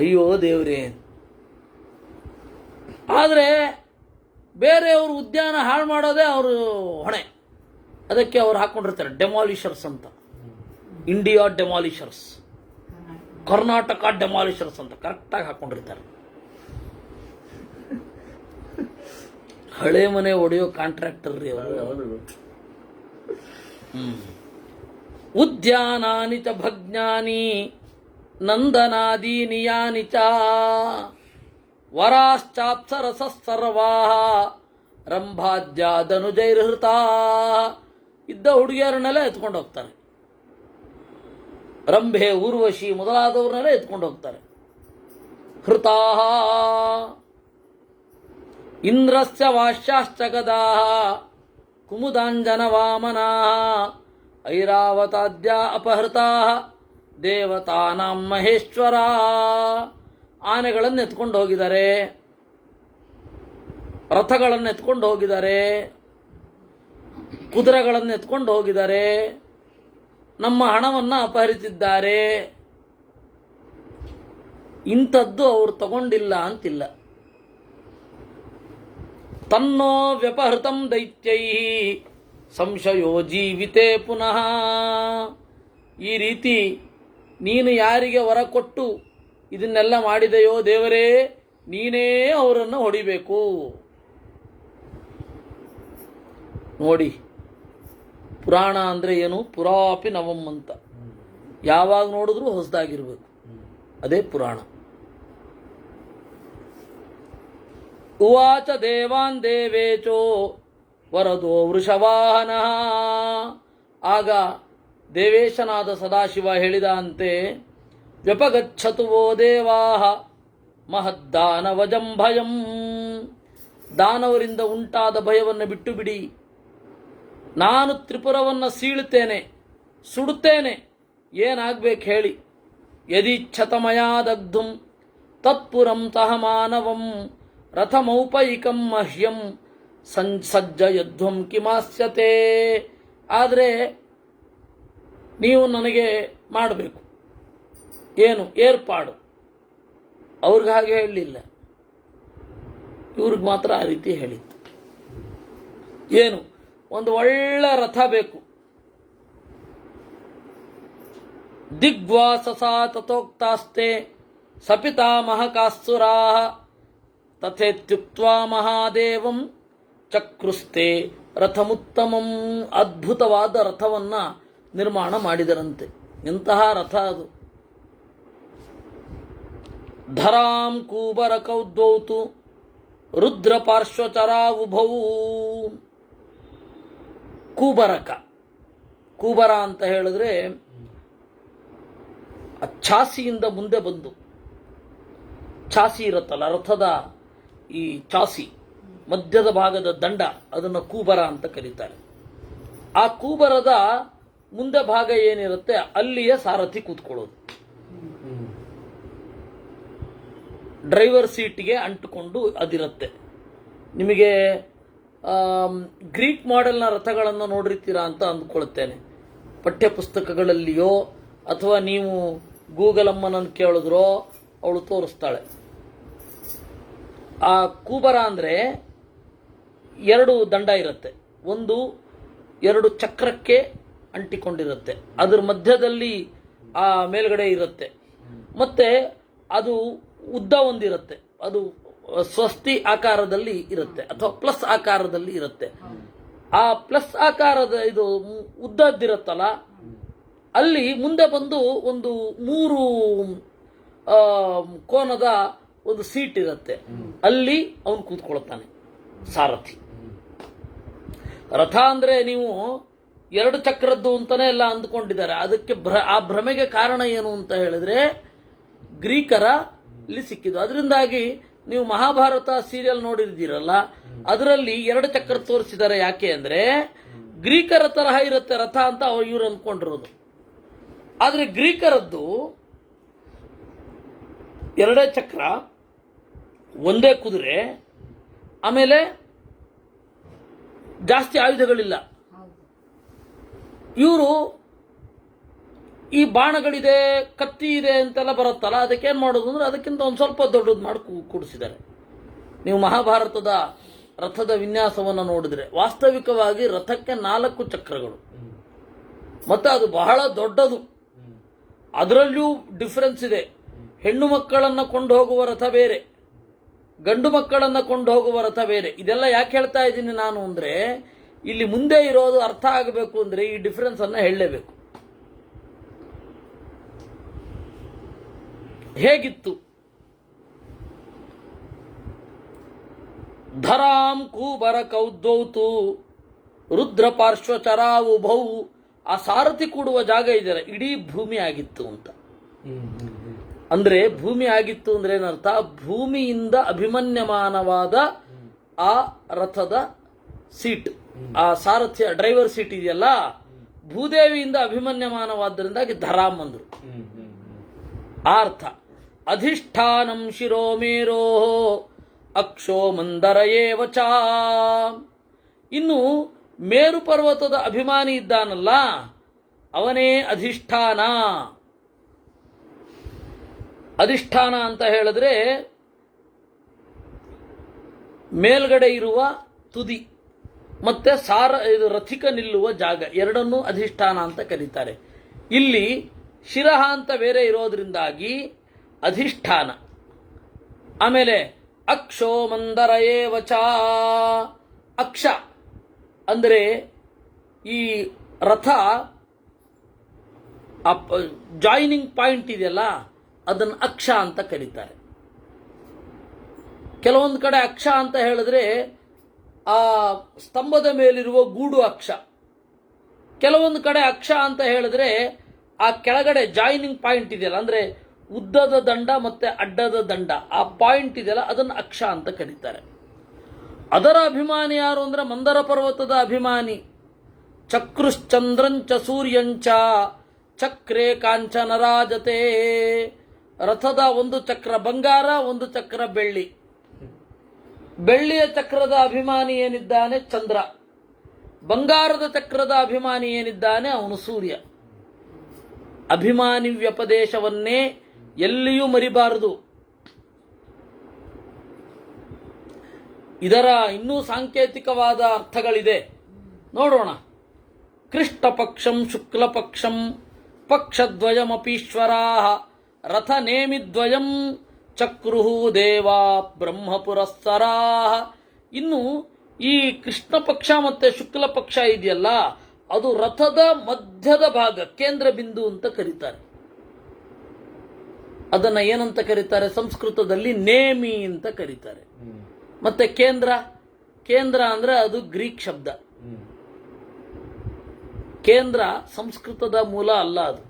Speaker 1: ಅಯ್ಯೋ ದೇವ್ರೇ. ಆದರೆ ಬೇರೆಯವರು ಉದ್ಯಾನ ಹಾಳು ಮಾಡೋದೇ ಅವರು ಹೊಣೆ. ಅದಕ್ಕೆ ಅವ್ರು ಹಾಕೊಂಡಿರ್ತಾರೆ ಡೆಮಾಲಿಷರ್ಸ್ ಅಂತ. ಇಂಡಿಯಾ ಡೆಮಾಲಿಷರ್ಸ್, ಕರ್ನಾಟಕ ಡೆಮಾಲಿಷರ್ಸ್ ಅಂತ ಕರೆಕ್ಟಾಗಿ ಹಾಕೊಂಡಿರ್ತಾರೆ. ಹಳೆ ಮನೆ ಒಡೆಯೋ ಕಾಂಟ್ರಾಕ್ಟರ್ ರೀ ಅವರು. ಉದ್ಯಾನಾನಿ ಚ ಭಗ್ನಾನಿ ನಂದನಾದೀನಿ ಯಾನಿ ಚ ವರಾಶ್ಚಾಪ್ಸರಸ ಸರ್ವಾ ರಂಭಾದ್ಯಾದನುಜೈರ್ಹೃತಾ. ಇದ್ದ ಹುಡುಗಿಯರನ್ನೆಲ್ಲ ಎತ್ಕೊಂಡು ಹೋಗ್ತಾರೆ. ರಂಭೆ, ಊರ್ವಶಿ ಮೊದಲಾದವ್ರನ್ನೆಲ್ಲ ಎತ್ಕೊಂಡು ಹೋಗ್ತಾರೆ. ಹೃತಾ ಇಂದ್ರಸ್ಯ ವಾಶ್ಯಾಶ್ಚ ಗದಾಃ ಕುಮುದಾಂಜನ ವಾಮನಾಃ ಐರಾವತಾದ್ಯ ಅಪಹೃತಾಃ ದೇವತಾನಾಂ ಮಹೇಶ್ವರ. ಆನೆಗಳನ್ನು ಎತ್ಕೊಂಡು ಹೋಗಿದ್ದಾರೆ, ರಥಗಳನ್ನು ಎತ್ಕೊಂಡು ಹೋಗಿದ್ದಾರೆ, ಕುದುರೆಗಳನ್ನು ಎತ್ಕೊಂಡು ಹೋಗಿದ್ದಾರೆ, ನಮ್ಮ ಹಣವನ್ನು ಅಪಹರಿಸಿದ್ದಾರೆ. ಇಂಥದ್ದು ಅವರು ತಗೊಂಡಿಲ್ಲ ಅಂತಿಲ್ಲ. ತನ್ನೋ ವ್ಯಪಹೃತಂ ದೈತ್ಯೈ ಸಂಶಯೋ ಜೀವಿತೆ ಪುನಃ. ಈ ರೀತಿ ನೀನು ಯಾರಿಗೆ ವರ ಕೊಟ್ಟು ಇದನ್ನೆಲ್ಲ ಮಾಡಿದೆಯೋ ದೇವರೇ, ನೀನೇ ಅವರನ್ನು ಹೊಡಿಬೇಕು. ನೋಡಿ, ಪುರಾಣ ಅಂದರೆ ಏನು? ಪುರಾಪಿ ನವಂ ಅಂತ. ಯಾವಾಗ ನೋಡಿದ್ರೂ ಹೊಸದಾಗಿರ್ಬೇಕು, ಅದೇ ಪುರಾಣ. ಉವಾಚ ದೇವಾನ್ ದೇವೇಚೋ ವರದೋ ವೃಷವಾಹನ. ಆಗ ದೇವೇಶನಾದ ಸದಾಶಿವ ಹೇಳಿದ ಅಂತೆ, ವ್ಯಪಗಚ್ಚತು ವೋ ದೇವಾಹ ಮಹದ್ದಾನವಜಂ ಭಯಂ. ದಾನವರಿಂದ ಉಂಟಾದ ಭಯವನ್ನು ಬಿಟ್ಟು ಬಿಡಿ. ನಾನು ತ್ರಿಪುರವನ್ನು ಸೀಳುತ್ತೇನೆ, ಸುಡುತ್ತೇನೆ. ಏನಾಗಬೇಕು ಹೇಳಿ? ಯದಿಚ್ಛತಮಯಾ ದಗ್ಧುಂ ತತ್ಪುರಂ ತಹ ಮಾನವಂ ರಥಮೌಪೈಕಂ ಮಹ್ಯಂ ಸಜ್ಜಯಧ್ವಂ ಕಿಮಾಸ್ಯತೆ. ಆದರೆ ನೀವು ನನಗೆ ಮಾಡಬೇಕು ಏನು ಏರ್ಪಾಡು. ಅವ್ರಿಗೆ ಹಾಗೆ ಹೇಳಲಿಲ್ಲ, ಇವ್ರಿಗೆ ಮಾತ್ರ ಆ ರೀತಿ ಹೇಳಿತ್ತು. ಏನು? ಒಂದು ಒಳ್ಳೆ ರಥ ಬೇಕು. ದಿಗ್ವಾಸಸಾ ತಥೋಕ್ತಾಸ್ತೆ ಸಪಿತಾಮಹಕಾಸುರಾ ತಥೇತ್ಯುಕ್ತ್ವಾ ಮಹಾದೇವಂ ಚಕ್ರುಸ್ತೆ ರಥಮುತ್ತಮಂ. ಅದ್ಭುತವಾದ ರಥವನ್ನು ನಿರ್ಮಾಣ ಮಾಡಿದರಂತೆ. ಎಂತಹ ರಥ ಅದು! ಧರಾಂ ಕೂಬರ ಕೌದ್ವೌತು ರುದ್ರ ಪಾರ್ಶ್ವಚರಾವುಭವು. ಕೂಬರಕ, ಕೂಬರ ಅಂತ ಹೇಳಿದ್ರೆ ಚಾಸಿಯಿಂದ ಮುಂದೆ ಬಂದು, ಚಾಸಿ ಇರುತ್ತಲ್ಲ ರಥದ ಈ ಚಾಸಿ ಮಧ್ಯದ ಭಾಗದ ದಂಡ, ಅದನ್ನು ಕೂಬರ ಅಂತ ಕರೀತಾರೆ. ಆ ಕೂಬರದ ಮುಂದೆ ಭಾಗ ಏನಿರುತ್ತೆ ಅಲ್ಲಿಯೇ ಸಾರಥಿ ಕೂತ್ಕೊಳ್ಳೋದು. ಡ್ರೈವರ್ ಸೀಟ್ಗೆ ಅಂಟುಕೊಂಡು ಅದಿರುತ್ತೆ. ನಿಮಗೆ ಗ್ರೀಕ್ ಮಾಡೆಲ್ನ ರಥಗಳನ್ನು ನೋಡಿರ್ತೀರಾ ಅಂತ ಅಂದ್ಕೊಳ್ತೇನೆ. ಪಠ್ಯ ಪುಸ್ತಕಗಳಲ್ಲಿಯೋ ಅಥವಾ ನೀವು ಗೂಗಲ್ ಅಮ್ಮನನ್ನು ಕೇಳಿದ್ರೋ ಅವಳು ತೋರಿಸ್ತಾಳೆ. ಆ ಕೂಬರ ಅಂದರೆ ಎರಡು ದಂಡ ಇರುತ್ತೆ, ಒಂದು ಎರಡು ಚಕ್ರಕ್ಕೆ ಅಂಟಿಕೊಂಡಿರುತ್ತೆ, ಅದರ ಮಧ್ಯದಲ್ಲಿ ಆ ಮೇಲ್ಗಡೆ ಇರುತ್ತೆ, ಮತ್ತೆ ಅದು ಉದ್ದ ಒಂದಿರುತ್ತೆ, ಅದು ಸ್ವಸ್ತಿ ಆಕಾರದಲ್ಲಿ ಇರುತ್ತೆ ಅಥವಾ ಪ್ಲಸ್ ಆಕಾರದಲ್ಲಿ ಇರುತ್ತೆ. ಆ ಪ್ಲಸ್ ಆಕಾರದ ಇದು ಉದ್ದದ್ದಿರುತ್ತಲ್ಲ, ಅಲ್ಲಿ ಮುಂದೆ ಬಂದು ಒಂದು 3 ಕೋನದ ಒಂದು ಸೀಟ್ ಇರುತ್ತೆ, ಅಲ್ಲಿ ಅವನು ಕೂತ್ಕೊಳ್ತಾನೆ ಸಾರಥಿ. ರಥ ಅಂದ್ರೆ ನೀವು 2 ಚಕ್ರದ್ದು ಅಂತಾನೆ ಎಲ್ಲ ಅಂದ್ಕೊಂಡಿದ್ದಾರೆ. ಅದಕ್ಕೆ ಆ ಭ್ರಮೆಗೆ ಕಾರಣ ಏನು ಅಂತ ಹೇಳಿದ್ರೆ ಗ್ರೀಕರಲ್ಲಿ ಸಿಕ್ಕಿದ್ದು. ಅದರಿಂದಾಗಿ ನೀವು ಮಹಾಭಾರತ ಸೀರಿಯಲ್ ನೋಡಿದ್ದೀರಲ್ಲ, ಅದರಲ್ಲಿ 2 ಚಕ್ರ ತೋರಿಸಿದ್ದಾರೆ. ಯಾಕೆ ಅಂದ್ರೆ ಗ್ರೀಕರ ತರಹ ಇರುತ್ತೆ ರಥ ಅಂತ ಇವ್ರು ಅಂದ್ಕೊಂಡಿರೋದು. ಆದ್ರೆ ಗ್ರೀಕರದ್ದು 2 ಚಕ್ರ, ಒಂದೇ ಕುದುರೆ, ಆಮೇಲೆ ಜಾಸ್ತಿ ಆಯುಧಗಳಿಲ್ಲ. ಇವರು ಈ ಬಾಣಗಳಿದೆ, ಕತ್ತಿ ಇದೆ ಅಂತೆಲ್ಲ ಬರುತ್ತಲ್ಲ, ಅದಕ್ಕೇನು ಮಾಡೋದು ಅಂದ್ರೆ ಅದಕ್ಕಿಂತ ಒಂದು ಸ್ವಲ್ಪ ದೊಡ್ಡದು ಮಾಡಿ ಕೂಡಿಸಿದ್ದಾರೆ. ನೀವು ಮಹಾಭಾರತದ ರಥದ ವಿನ್ಯಾಸವನ್ನು ನೋಡಿದ್ರೆ ವಾಸ್ತವಿಕವಾಗಿ ರಥಕ್ಕೆ 4 ಚಕ್ರಗಳು, ಮತ್ತೆ ಅದು ಬಹಳ ದೊಡ್ಡದು. ಅದರಲ್ಲಿಯೂ ಡಿಫರೆನ್ಸ್ ಇದೆ. ಹೆಣ್ಣು ಮಕ್ಕಳನ್ನು ಕೊಂಡು ಹೋಗುವ ರಥ ಬೇರೆ, ಗಂಡು ಮಕ್ಕಳನ್ನು ಕೊಂಡು ಹೋಗುವ ರಥ ಬೇರೆ. ಇದೆಲ್ಲ ಯಾಕೆ ಹೇಳ್ತಾ ಇದ್ದೀನಿ ನಾನು ಅಂದ್ರೆ, ಇಲ್ಲಿ ಮುಂದೆ ಇರೋದು ಅರ್ಥ ಆಗಬೇಕು ಅಂದ್ರೆ ಈ ಡಿಫರೆನ್ಸ್ ಅನ್ನ ಹೇಳಲೇಬೇಕು. ಹೇಗಿತ್ತು? ಧರಾಂ ಕೂಬರ ಕೌದ್ವೌತು ರುದ್ರ ಪಾರ್ಶ್ವಚರಾವುಭೌ. ಆ ಸಾರಥಿ ಕೂಡುವ ಜಾಗ ಇದೆಯಲ್ಲ, ಇಡೀ ಭೂಮಿ ಆಗಿತ್ತು ಅಂತ. ಅಂದ್ರೆ ಭೂಮಿ ಆಗಿತ್ತು ಅಂದ್ರೆ ಏನರ್ಥ? ಭೂಮಿಯಿಂದ ಅಭಿಮನ್ಯಮಾನವಾದ ಆ ರಥದ ಸೀಟ್, ಆ ಸಾರಥ್ಯ ಡ್ರೈವರ್ ಸೀಟ್ ಇದೆಯಲ್ಲ, ಭೂದೇವಿಯಿಂದ ಅಭಿಮನ್ಯಮಾನವಾದ್ದರಿಂದಾಗಿ ಧರಾಮ್ ಅಂದ್ರು. ಆ ಅರ್ಥ. ಅಧಿಷ್ಠಾನಂ ಶಿರೋಮೇರೋ ಅಕ್ಷೋ ಮಂದರ ಏವಚ. ಇನ್ನು ಮೇರು ಪರ್ವತದ ಅಭಿಮಾನಿ ಇದ್ದಾನಲ್ಲ, ಅವನೇ ಅಧಿಷ್ಠಾನ. ಅಧಿಷ್ಠಾನ ಅಂತ ಹೇಳಿದ್ರೆ ಮೇಲ್ಗಡೆ ಇರುವ ತುದಿ ಮತ್ತೆ ಇದು ರಥಿಕ ನಿಲ್ಲುವ ಜಾಗ, ಎರಡನ್ನೂ ಅಧಿಷ್ಠಾನ ಅಂತ ಕರೀತಾರೆ. ಇಲ್ಲಿ ಶಿರಹ ಅಂತ ಬೇರೆ ಇರೋದ್ರಿಂದಾಗಿ ಅಧಿಷ್ಠಾನ. ಆಮೇಲೆ ಅಕ್ಷೋ ಮಂದರ ಏವಚ. ಅಕ್ಷ ಅಂದರೆ ಈ ರಥ ಜಾಯಿನಿಂಗ್ ಪಾಯಿಂಟ್ ಇದೆಯಲ್ಲ, ಅದನ್ನು ಅಕ್ಷ ಅಂತ ಕರೀತಾರೆ. ಕೆಲವೊಂದು ಕಡೆ ಅಕ್ಷ ಅಂತ ಹೇಳಿದ್ರೆ ಆ ಸ್ತಂಭದ ಮೇಲಿರುವ ಗೂಡು ಅಕ್ಷ. ಕೆಲವೊಂದು ಕಡೆ ಅಕ್ಷ ಅಂತ ಹೇಳಿದ್ರೆ ಆ ಕೆಳಗಡೆ ಜಾಯಿನಿಂಗ್ ಪಾಯಿಂಟ್ ಇದೆಯಲ್ಲ, ಅಂದ್ರೆ ಉದ್ದದ ದಂಡ ಮತ್ತೆ ಅಡ್ಡದ ದಂಡ, ಆ ಪಾಯಿಂಟ್ ಇದೆಯಲ್ಲ, ಅದನ್ನು ಅಕ್ಷ ಅಂತ ಕರೀತಾರೆ. ಅದರ ಅಭಿಮಾನಿ ಯಾರು ಅಂದ್ರೆ ಮಂದರ ಪರ್ವತದ ಅಭಿಮಾನಿ. ಚಕ್ರುಶ್ಚಂದ್ರಂಚ ಸೂರ್ಯಂಚ ಚಕ್ರೇ ಕಾಂಚನರಾಜತೆ. ರಥದ ಒಂದು ಚಕ್ರ ಬಂಗಾರ, ಒಂದು ಚಕ್ರ ಬೆಳ್ಳಿ. ಬೆಳ್ಳಿಯ ಚಕ್ರದ ಅಭಿಮಾನಿ ಏನಿದ್ದಾನೆ ಚಂದ್ರ, ಬಂಗಾರದ ಚಕ್ರದ ಅಭಿಮಾನಿ ಏನಿದ್ದಾನೆ ಅವನು ಸೂರ್ಯ. ಅಭಿಮಾನಿ ವ್ಯಪದೇಶವನ್ನೇ ಎಲ್ಲಿಯೂ ಮರಿಬಾರದು. ಇದರ ಇನ್ನೂ ಸಾಂಕೇತಿಕವಾದ ಅರ್ಥಗಳಿದೆ, ನೋಡೋಣ. ಕೃಷ್ಣಪಕ್ಷಂ ಶುಕ್ಲಪಕ್ಷಂ ಪಕ್ಷದ್ವಯಮಪೀಶ್ವರಾ ರಥ ನೇಮಿದ್ವಯಂ ಚಕ್ರುಹು ದೇವಾ ಬ್ರಹ್ಮ ಪುರಸ್ಸರಾ. ಇನ್ನು ಈ ಕೃಷ್ಣ ಪಕ್ಷ ಮತ್ತೆ ಶುಕ್ಲ ಪಕ್ಷ ಇದೆಯಲ್ಲ, ಅದು ರಥದ ಮಧ್ಯದ ಭಾಗ, ಕೇಂದ್ರ ಬಿಂದು ಅಂತ ಕರೀತಾರೆ. ಅದನ್ನ ಏನಂತ ಕರೀತಾರೆ? ಸಂಸ್ಕೃತದಲ್ಲಿ ನೇಮಿ ಅಂತ ಕರೀತಾರೆ. ಮತ್ತೆ ಕೇಂದ್ರ, ಕೇಂದ್ರ ಅಂದ್ರೆ ಅದು ಗ್ರೀಕ್ ಶಬ್ದ. ಕೇಂದ್ರ ಸಂಸ್ಕೃತದ ಮೂಲ ಅಲ್ಲ. ಅದು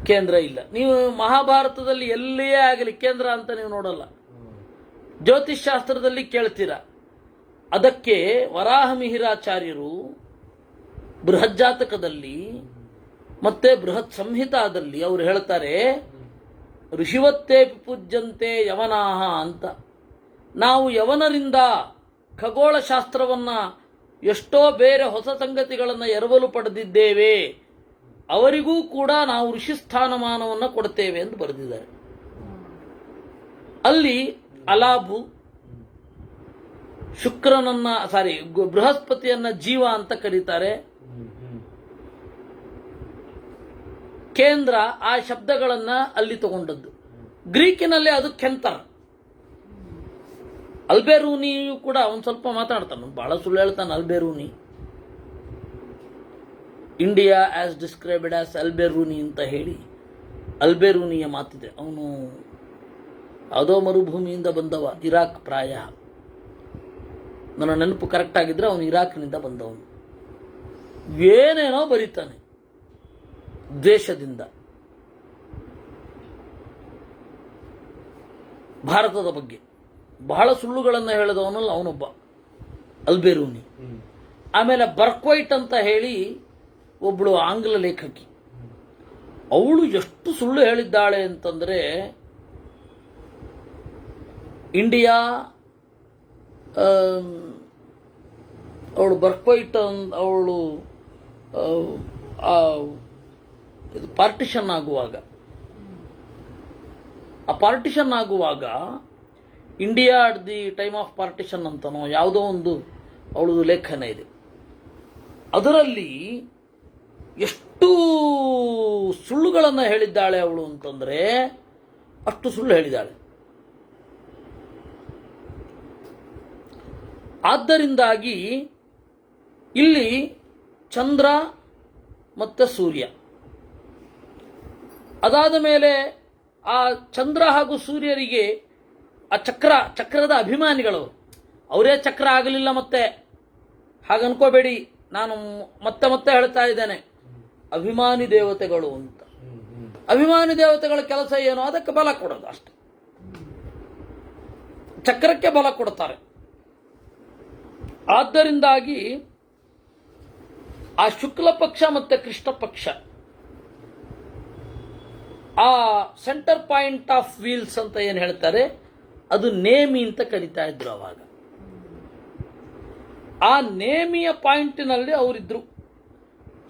Speaker 1: ಕೇಂದ್ರ ಇಲ್ಲ. ನೀವು ಮಹಾಭಾರತದಲ್ಲಿ ಎಲ್ಲಿಯೇ ಆಗಲಿ ಕೇಂದ್ರ ಅಂತ ನೀವು ನೋಡಲ್ಲ. ಜ್ಯೋತಿಷ್ ಶಾಸ್ತ್ರದಲ್ಲಿ ಕೇಳ್ತೀರಾ. ಅದಕ್ಕೆ ವರಾಹ ಮಿಹಿರಾಚಾರ್ಯರು ಬೃಹಜ್ಜಾತಕದಲ್ಲಿ ಮತ್ತೆ ಬೃಹತ್ ಸಂಹಿತಾದಲ್ಲಿ ಅವರು ಹೇಳ್ತಾರೆ, ಋಷಿವತ್ತೇ ಪೂಜ್ಯಂತೆ ಯವನಾಹ ಅಂತ. ನಾವು ಯವನರಿಂದ ಖಗೋಳ ಶಾಸ್ತ್ರವನ್ನ ಎಷ್ಟೋ ಬೇರೆ ಹೊಸ ಸಂಗತಿಗಳನ್ನು ಎರವಲು ಪಡೆದಿದ್ದೇವೆ, ಅವರಿಗೂ ಕೂಡ ನಾವು ಋಷಿ ಸ್ಥಾನಮಾನವನ್ನು ಕೊಡ್ತೇವೆ ಎಂದು ಬರೆದಿದ್ದಾರೆ. ಅಲ್ಲಿ ಅಲಾಭು ಶುಕ್ರನನ್ನ ಬೃಹಸ್ಪತಿಯನ್ನ ಜೀವ ಅಂತ ಕರೀತಾರೆ. ಕೇಂದ್ರ ಆ ಶಬ್ದಗಳನ್ನ ಅಲ್ಲಿ ತಗೊಂಡದ್ದು. ಗ್ರೀಕಿನಲ್ಲಿ ಅದು ಕೆಂತರ್. ಅಲ್ಬೆರೂನಿಯು ಕೂಡ ಒಂದ್ ಸ್ವಲ್ಪ ಮಾತಾಡ್ತಾನೆ, ಬಹಳ ಸುಳ್ಳು ಹೇಳ್ತಾನೆ Alberuni. India as described as Alberuni ಅಂತ ಹೇಳಿ ಅಲ್ಬೆರೂನಿಯ ಮಾತಿದೆ. ಅವನು ಯಾವುದೋ ಮರುಭೂಮಿಯಿಂದ ಬಂದವ, ಇರಾಕ್ ಪ್ರಾಯ. ನನ್ನ ನೆನಪು ಕರೆಕ್ಟ್ ಆಗಿದ್ರೆ ಅವನು ಇರಾಕ್ನಿಂದ ಬಂದವನು. ಏನೇನೋ ಬರೀತಾನೆ ದೇಶದಿಂದ, ಭಾರತದ ಬಗ್ಗೆ ಬಹಳ ಸುಳ್ಳುಗಳನ್ನು ಹೇಳಿದವನಲ್ಲ ಅವನೊಬ್ಬ ಅಲ್ಬೆರೂನಿ. ಆಮೇಲೆ ಬರ್ಕ್ವೈಟ್ ಅಂತ ಹೇಳಿ ಒಬ್ಬಳು ಆಂಗ್ಲ ಲೇಖಕಿ, ಅವಳು ಎಷ್ಟು ಸುಳ್ಳು ಹೇಳಿದ್ದಾಳೆ ಅಂತಂದ್ರೆ, ಇಂಡಿಯಾ ಅವಳು ಬರ್ಕ್ವೈಟ್ ಅವಳು ಇದು ಪಾರ್ಟಿಷನ್ ಆಗುವಾಗ, ಆ ಪಾರ್ಟಿಷನ್ ಆಗುವಾಗ India at the time of partition ಅಂತನೋ ಯಾವುದೋ ಒಂದು ಅವಳದು ಲೇಖನ ಇದೆ. ಅದರಲ್ಲಿ ಎಷ್ಟು ಸುಳ್ಳುಗಳನ್ನು ಹೇಳಿದ್ದಾಳೆ ಅವಳು ಅಂತಂದ್ರೆ, ಅಷ್ಟು ಸುಳ್ಳು ಹೇಳಿದ್ದಾಳೆ. ಆದ್ದರಿಂದಾಗಿ ಇಲ್ಲಿ ಚಂದ್ರ ಮತ್ತು ಸೂರ್ಯ, ಅದಾದ ಮೇಲೆ ಆ ಚಂದ್ರ ಹಾಗೂ ಸೂರ್ಯರಿಗೆ ಆ ಚಕ್ರದ ಅಭಿಮಾನಿಗಳು, ಅವರೇ ಚಕ್ರ ಆಗಲಿಲ್ಲ. ಮತ್ತೆ ಹಾಗನ್ಕೋಬೇಡಿ, ನಾನು ಮತ್ತೆ ಮತ್ತೆ ಹೇಳ್ತಾ ಇದ್ದೇನೆ, ಅಭಿಮಾನಿ ದೇವತೆಗಳು ಅಂತ. ಅಭಿಮಾನಿ ದೇವತೆಗಳ ಕೆಲಸ ಏನು? ಅದಕ್ಕೆ ಬಲ ಕೊಡೋದು ಅಷ್ಟೆ. ಚಕ್ರಕ್ಕೆ ಬಲ ಕೊಡ್ತಾರೆ. ಆದ್ದರಿಂದಾಗಿ ಆ ಶುಕ್ಲ ಪಕ್ಷ ಮತ್ತೆ ಕೃಷ್ಣ ಪಕ್ಷ, ಆ ಸೆಂಟರ್ ಪಾಯಿಂಟ್ ಆಫ್ ವೀಲ್ಸ್ ಅಂತ ಏನು ಹೇಳ್ತಾರೆ, ಅದು ನೇಮಿ ಅಂತ ಕರೀತಾ ಇದ್ರು ಅವಾಗ. ಆ ನೇಮಿಯ ಪಾಯಿಂಟಿನಲ್ಲಿ ಅವರಿದ್ರು,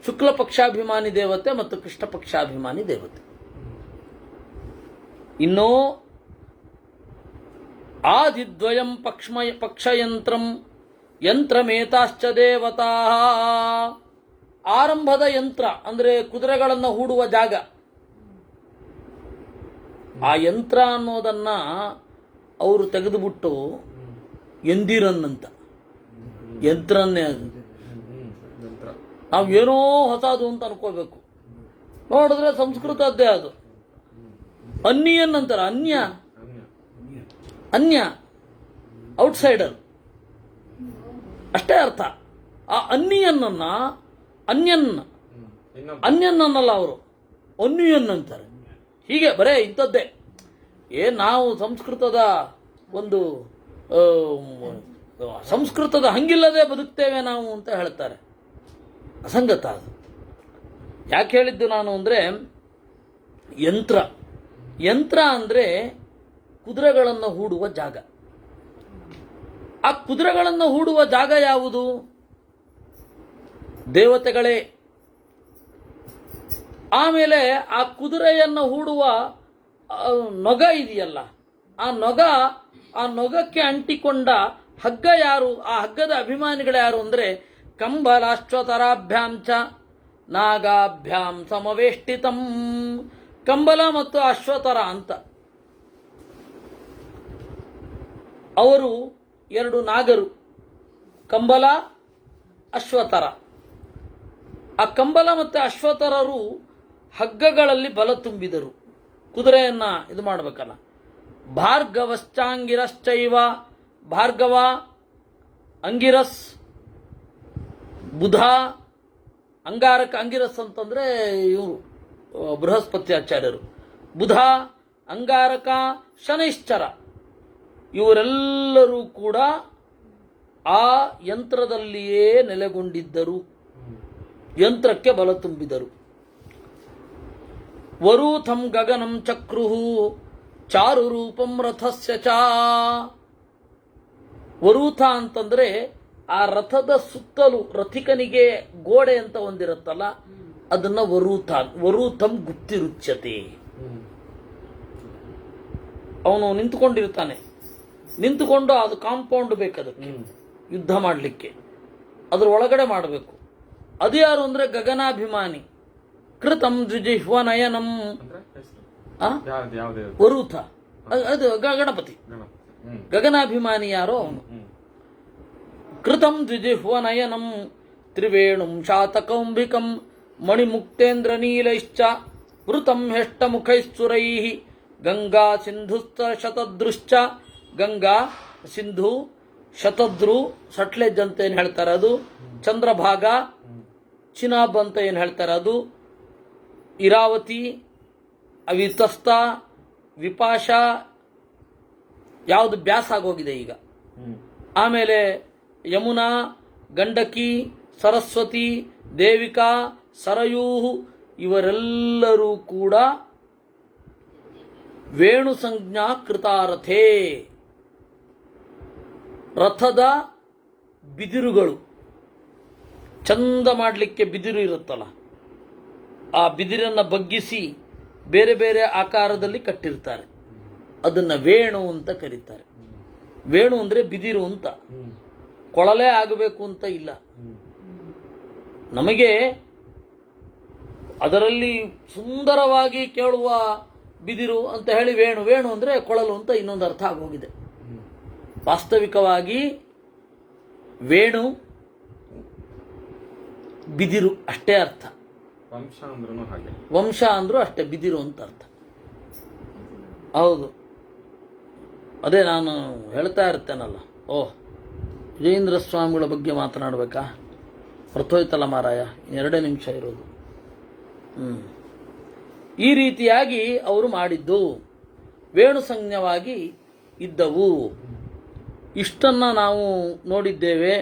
Speaker 1: ಶುಕ್ಲ ಪಕ್ಷಾಭಿಮಾನಿ ದೇವತೆ ಮತ್ತು ಕೃಷ್ಣ ಪಕ್ಷಾಭಿಮಾನಿ ದೇವತೆ. ಇನ್ನು ಆದಿದ್ವಯಂ ಪಕ್ಷಯಂತ್ರಂ ಯಂತ್ರಮೇತಾಶ್ಚ ದೇವತಾ, ಆರಂಭದ ಯಂತ್ರ ಅಂದ್ರೆ ಕುದುರೆಗಳನ್ನು ಹೂಡುವ ಜಾಗ. ಆ ಯಂತ್ರ ಅನ್ನೋದನ್ನ ಅವರು ತೆಗೆದುಬಿಟ್ಟು ಎಂದಿರನ್ ಅಂತ, ಯಂತ್ರನ್ನೇ ಅದು. ನಾವು ಏನೋ ಹೊಸದು ಅಂತ ಅನ್ಕೋಬೇಕು, ನೋಡಿದ್ರೆ ಸಂಸ್ಕೃತದ್ದೇ ಅದು. ಅನ್ಯನ್ ಅಂತಾರೆ, ಅನ್ಯ ಔಟ್ಸೈಡರ್ ಅಷ್ಟೇ ಅರ್ಥ. ಆ ಅನ್ಯನ್ ಅನ್ನಲ್ಲ ಅವರು, ಅನ್ಯನ್ ಅಂತಾರೆ. ಹೀಗೆ ಬರೇ ಇಂಥದ್ದೇ. ನಾವು ಸಂಸ್ಕೃತದ ಒಂದು ಸಂಸ್ಕೃತದ ಹಂಗಿಲ್ಲದೆ ಬದುಕ್ತೇವೆ ನಾವು ಅಂತ ಹೇಳ್ತಾರೆ. ಅಸಂಗತ ಅದು. ಯಾಕೆ ಹೇಳಿದ್ದು ನಾನು ಅಂದರೆ, ಯಂತ್ರ ಅಂದರೆ ಕುದುರೆಗಳನ್ನು ಹೂಡುವ ಜಾಗ. ಆ ಕುದುರೆಗಳನ್ನು ಹೂಡುವ ಜಾಗ ಯಾವುದು? ದೇವತೆಗಳೇ. ಆಮೇಲೆ ಆ ಕುದುರೆಯನ್ನು ಹೂಡುವ ನೊಗ ಇದೆಯಲ್ಲ, ಆ ನೊಗಕ್ಕೆ ಅಂಟಿಕೊಂಡ ಹಗ್ಗ ಯಾರು? ಆ ಹಗ್ಗದ ಅಭಿಮಾನಿಗಳು ಯಾರು ಅಂದರೆ, ಕಂಬಲಾಶ್ವತರಾಭ್ಯಾಂಚ ನಾಗಾಭ್ಯಾಂ ಸಮವೇಷ್ಟಿತಂ. ಕಂಬಲ ಮತ್ತು ಅಶ್ವತರ ಅಂತ ಅವರು ಎರಡು ನಾಗರು, ಕಂಬಲ ಅಶ್ವತರ. ಆ ಕಂಬಲ ಮತ್ತು ಅಶ್ವತರರು ಹಗ್ಗಗಳಲ್ಲಿ ಬಲ ತುಂಬಿದರು, ಕುದುರೆಯನ್ನ ಇದು ಮಾಡಬೇಕಲ್ಲ. ಭಾರ್ಗವಶ್ಚಾಂಗಿರಶ್ಚೈವ, ಭಾರ್ಗವ, ಅಂಗಿರಸ್, ಬುಧ, ಅಂಗಾರಕ. ಅಂಗಿರಸ್ ಅಂತಂದ್ರೆ ಇವರು ಬೃಹಸ್ಪತಿ ಆಚಾರ್ಯರು. ಬುಧ, ಅಂಗಾರಕ, ಶನೈಶ್ಚರ ಇವರೆಲ್ಲರೂ ಕೂಡ ಆ ಯಂತ್ರದಲ್ಲಿಯೇ ನೆಲೆಗೊಂಡಿದ್ದರು, ಯಂತ್ರಕ್ಕೆ ಬಲ ತುಂಬಿದರು. ವರೂಥಂ ಗಗನಂ ಚಕ್ರುಹು ಚಾರು ರೂಪಂ ರಥಸ್ಯ ಚ. ವರೂಥ ಅಂತಂದ್ರೆ ಆ ರಥದ ಸುತ್ತಲೂ ರಥಿಕನಿಗೆ ಗೋಡೆ ಅಂತ ಒಂದಿರುತ್ತಲ್ಲ, ಅದನ್ನ ವರೂಥ. ವರೂಥಂ ಗುಪ್ತಿರುಚ್ಯತೆ. ಅವನು ನಿಂತುಕೊಂಡಿರ್ತಾನೆ, ನಿಂತುಕೊಂಡು ಅದು ಕಾಂಪೌಂಡ್ ಬೇಕದಕ್ಕೆ ಯುದ್ಧ ಮಾಡಲಿಕ್ಕೆ, ಅದ್ರ ಒಳಗಡೆ ಮಾಡಬೇಕು. ಅದು ಯಾರು ಅಂದ್ರೆ ಗಗನಾಭಿಮಾನಿ. ಕೃತಂ ದ್ವಿಜಿಹ್ವನಯನಂ. ವರೂಥ ಅದು ಗಣಪತಿ. ಗಗನಾಭಿಮಾನಿ ಯಾರೋ ಅವನು. ಕೃತಂ ದ್ವಿಜಿಹ್ವನಯನಂ ತ್ರಿವೇಣುಂ ಶಾತಕೌಂಭಿಕಂ ಮಣಿಮುಕ್ತೇಂದ್ರ ನೀಲೈಶ್ಚ ವೃತಂ ಹೆಷ್ಟಮುಖೈಸ್ಸುರೈಃ ಗಂಗಾ ಸಿಂಧುಸ್ತ ಶತದೃಶ್ಚ. ಗಂಗಾ, ಸಿಂಧು, ಶತದ್ರು, ಸಟ್ಲೆಜ್ ಅಂತ ಏನು ಹೇಳ್ತಾರೆ ಅದು, ಚಂದ್ರಭಾಗ, ಚಿನಾಬ್ ಅಂತ ಏನು ಹೇಳ್ತಾರೆ ಅದು, ಇರಾವತಿ, ಅವಿತಸ್ತ, ವಿಪಾಶ, ಯಾವುದು ಬ್ಯಾಸ್ ಆಗೋಗಿದೆ ಈಗ. ಆಮೇಲೆ ಯಮುನಾ, ಗಂಡಕಿ, ಸರಸ್ವತಿ, ದೇವಿಕಾ, ಸರಯೂ, ಇವರೆಲ್ಲರೂ ಕೂಡ ವೇಣು ಸಂಜ್ಞಾ ಕೃತಾರಥೇ, ರಥದ ಬಿದಿರುಗಳು. ಚಂದ ಮಾಡಲಿಕ್ಕೆ ಬಿದಿರು ಇರುತ್ತಲ್ಲ, ಆ ಬಿದಿರನ್ನು ಬಗ್ಗಿಸಿ ಬೇರೆ ಬೇರೆ ಆಕಾರದಲ್ಲಿ ಕಟ್ಟಿರ್ತಾರೆ, ಅದನ್ನ ವೇಣು ಅಂತ ಕರೀತಾರೆ. ವೇಣು ಅಂದ್ರೆ ಬಿದಿರು ಅಂತ, ಕೊಳಲೆ ಆಗಬೇಕು ಅಂತ ಇಲ್ಲ. ನಮಗೆ ಅದರಲ್ಲಿ ಸುಂದರವಾಗಿ ಕೇಳುವ ಬಿದಿರು ಅಂತ ಹೇಳಿ ವೇಣು, ವೇಣು ಅಂದ್ರೆ ಕೊಳಲು ಅಂತ ಇನ್ನೊಂದು ಅರ್ಥ ಆಗೋಗಿದೆ. ವಾಸ್ತವಿಕವಾಗಿ ವೇಣು ಬಿದಿರು ಅಷ್ಟೇ ಅರ್ಥ. ವಂಶ ಅಂದ್ರೂ ಅಷ್ಟೇ, ಬಿದಿರು ಅಂತ ಅರ್ಥ. ಹೌದು, ಅದೇ ನಾನು ಹೇಳ್ತಾ ಇರ್ತೇನಲ್ಲ. ಓಹ್, ವಿಜಯೇಂದ್ರ ಸ್ವಾಮಿಗಳ ಬಗ್ಗೆ ಮಾತನಾಡಬೇಕಾ? ಹೊರತೋಯ್ತಲ್ಲ ಮಾರಾಯ, 2 ನಿಮಿಷ ಇರೋದು. ಈ ರೀತಿಯಾಗಿ ಅವರು ಮಾಡಿದ್ದು ವೇಣು ಸಂಜ್ಞವಾಗಿ ಇದ್ದವು. ಇಷ್ಟನ್ನ ನಾವು ನೋಡಿದ್ದೇವೆ.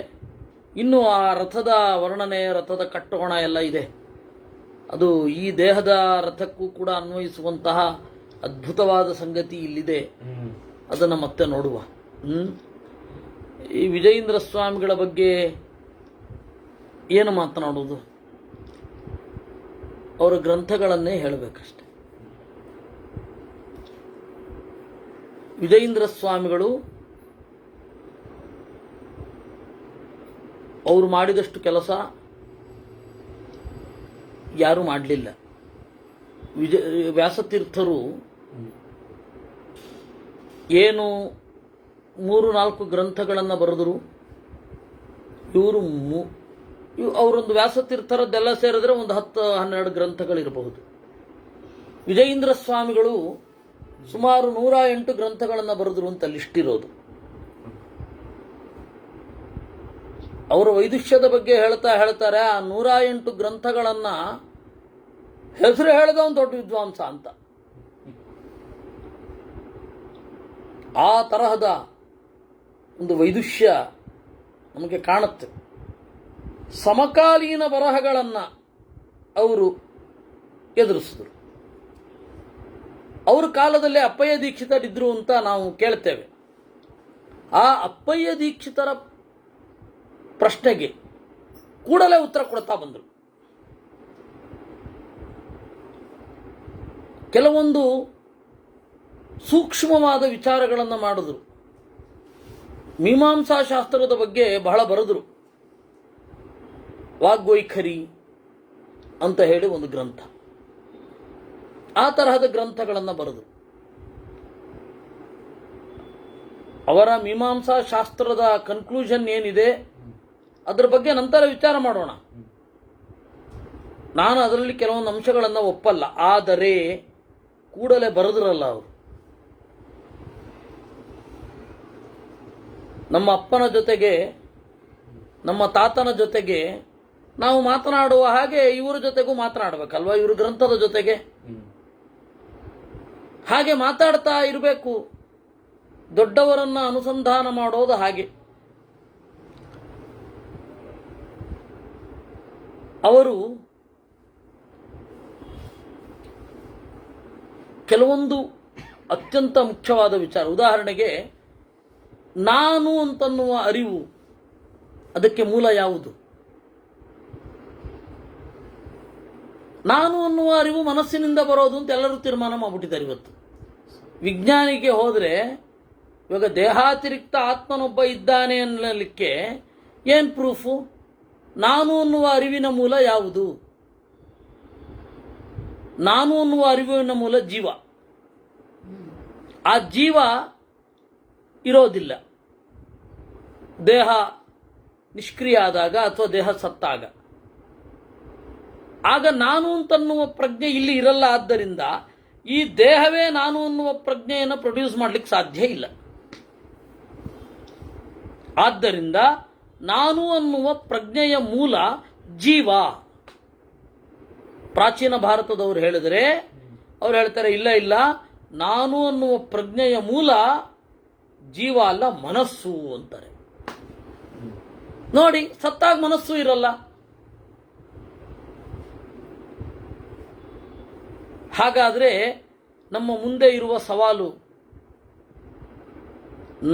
Speaker 1: ಇನ್ನು ಆ ರಥದ ವರ್ಣನೆ, ರಥದ ಕಟ್ಟೋಣ ಎಲ್ಲ ಇದೆ. ಅದು ಈ ದೇಹದ ರಥಕ್ಕೂ ಕೂಡ ಅನ್ವಯಿಸುವಂತಹ ಅದ್ಭುತವಾದ ಸಂಗತಿ ಇಲ್ಲಿದೆ. ಅದನ್ನು ಮತ್ತೆ ನೋಡುವ. ಈ ವಿಜಯೇಂದ್ರ ಸ್ವಾಮಿಗಳ ಬಗ್ಗೆ ಏನು ಮಾತನಾಡುವುದು? ಅವರ ಗ್ರಂಥಗಳನ್ನೇ ಹೇಳಬೇಕಷ್ಟೆ. ವಿಜಯೇಂದ್ರ ಸ್ವಾಮಿಗಳು ಅವರು ಮಾಡಿದಷ್ಟು ಕೆಲಸ ಯಾರೂ ಮಾಡಲಿಲ್ಲ. ವ್ಯಾಸತೀರ್ಥರು ಏನು 3-4 ಗ್ರಂಥಗಳನ್ನು ಬರೆದರು. ಅವರೊಂದು ವ್ಯಾಸತೀರ್ಥರದ್ದೆಲ್ಲ ಸೇರಿದ್ರೆ ಒಂದು 10-12 ಗ್ರಂಥಗಳಿರಬಹುದು. ವಿಜಯೇಂದ್ರ ಸ್ವಾಮಿಗಳು ಸುಮಾರು 108 ಗ್ರಂಥಗಳನ್ನು ಬರೆದರು ಅಂತ ಲಿಸ್ಟ್ ಇರೋದು. ಅವರ ವೈದುಷ್ಯದ ಬಗ್ಗೆ ಹೇಳ್ತಾರೆ. ಆ 108 ಗ್ರಂಥಗಳನ್ನ ಹೆಸರು ಹೇಳಿದ ಒಂದು ದೊಡ್ಡ ವಿದ್ವಾಂಸ ಅಂತ. ಆ ತರಹದ ಒಂದು ವೈದುಷ್ಯ ನಮಗೆ ಕಾಣುತ್ತೆ. ಸಮಕಾಲೀನ ಬರಹಗಳನ್ನ ಅವರು ಎದುರಿಸಿದರು. ಅವರ ಕಾಲದಲ್ಲಿ ಅಪ್ಪಯ್ಯ ದೀಕ್ಷಿತರಿದ್ರು ಅಂತ ನಾವು ಕೇಳ್ತೇವೆ. ಆ ಅಪ್ಪಯ್ಯ ದೀಕ್ಷಿತರ ಪ್ರಶ್ನೆಗೆ ಕೂಡಲೇ ಉತ್ತರ ಕೊಡ್ತಾ ಬಂದರು. ಕೆಲವೊಂದು ಸೂಕ್ಷ್ಮವಾದ ವಿಚಾರಗಳನ್ನು ಮಾಡಿದ್ರು. ಮೀಮಾಂಸಾ ಶಾಸ್ತ್ರದ ಬಗ್ಗೆ ಬಹಳ ಬರೆದರು. ವಾಗ್ವೈಖರಿ ಅಂತ ಹೇಳಿ ಒಂದು ಗ್ರಂಥ, ಆ ತರಹದ ಗ್ರಂಥಗಳನ್ನು ಬರೆದರು. ಅವರ ಮೀಮಾಂಸಾ ಶಾಸ್ತ್ರದ ಕನ್ಕ್ಲೂಷನ್ ಏನಿದೆ ಅದ್ರ ಬಗ್ಗೆ ನಂತರ ವಿಚಾರ ಮಾಡೋಣ. ನಾನು ಅದರಲ್ಲಿ ಕೆಲವೊಂದು ಅಂಶಗಳನ್ನು ಒಪ್ಪಲ್ಲ. ಆದರೆ ಕೂಡಲೇ ಬರೆದ್ರಲ್ಲ ಅವರು, ನಮ್ಮ ಅಪ್ಪನ ಜೊತೆಗೆ ನಮ್ಮ ತಾತನ ಜೊತೆಗೆ ನಾವು ಮಾತನಾಡುವ ಹಾಗೆ ಇವರ ಜೊತೆಗೂ ಮಾತನಾಡಬೇಕಲ್ವಾ, ಇವರು ಗ್ರಂಥದ ಜೊತೆಗೆ ಹಾಗೆ ಮಾತಾಡ್ತಾ ಇರಬೇಕು. ದೊಡ್ಡವರನ್ನ ಅನುಸಂಧಾನ ಮಾಡೋದು ಹಾಗೆ. ಅವರು ಕೆಲವೊಂದು ಅತ್ಯಂತ ಮುಖ್ಯವಾದ ವಿಚಾರ, ಉದಾಹರಣೆಗೆ ನಾನು ಅಂತನ್ನುವ ಅರಿವು, ಅದಕ್ಕೆ ಮೂಲ ಯಾವುದು? ನಾನು ಅನ್ನುವ ಅರಿವು ಮನಸ್ಸಿನಿಂದ ಬರೋದು ಅಂತ ಎಲ್ಲರೂ ತೀರ್ಮಾನ ಮಾಡಿಬಿಟ್ಟಿದ್ದಾರೆ ಇವತ್ತು. ವಿಜ್ಞಾನಿಗೆ ಹೋದರೆ ಇವಾಗ ದೇಹಾತಿರಿಕ್ತ ಆತ್ಮನೊಬ್ಬ ಇದ್ದಾನೆ ಅನ್ನಲಿಕ್ಕೆ ಏನು ಪ್ರೂಫು? ನಾನು ಅನ್ನುವ ಅರಿವಿನ ಮೂಲ ಯಾವುದು? ನಾನು ಅನ್ನುವ ಅರಿವಿನ ಮೂಲ ಜೀವ. ಆ ಜೀವ ಇರೋದಿಲ್ಲ ದೇಹ ನಿಷ್ಕ್ರಿಯ ಆದಾಗ ಅಥವಾ ದೇಹ ಸತ್ತಾಗ. ಆಗ ನಾನು ಅಂತನ್ನುವ ಪ್ರಜ್ಞೆ ಇಲ್ಲಿ ಇರಲ್ಲ. ಆದ್ದರಿಂದ ಈ ದೇಹವೇ ನಾನು ಅನ್ನುವ ಪ್ರಜ್ಞೆಯನ್ನು ಪ್ರೊಡ್ಯೂಸ್ ಮಾಡಲಿಕ್ಕೆ ಸಾಧ್ಯ ಇಲ್ಲ. ಆದ್ದರಿಂದ ನಾನು ಅನ್ನುವ ಪ್ರಜ್ಞೆಯ ಮೂಲ ಜೀವ. ಪ್ರಾಚೀನ ಭಾರತದವರು ಹೇಳಿದರೆ ಅವ್ರು ಹೇಳ್ತಾರೆ, ಇಲ್ಲ ಇಲ್ಲ, ನಾನು ಅನ್ನುವ ಪ್ರಜ್ಞೆಯ ಮೂಲ ಜೀವ ಅಲ್ಲ, ಮನಸ್ಸು ಅಂತಾರೆ. ನೋಡಿ, ಸತ್ತಾಗ ಮನಸ್ಸು ಇರಲ್ಲ. ಹಾಗಾದ್ರೆ ನಮ್ಮ ಮುಂದೆ ಇರುವ ಸವಾಲು,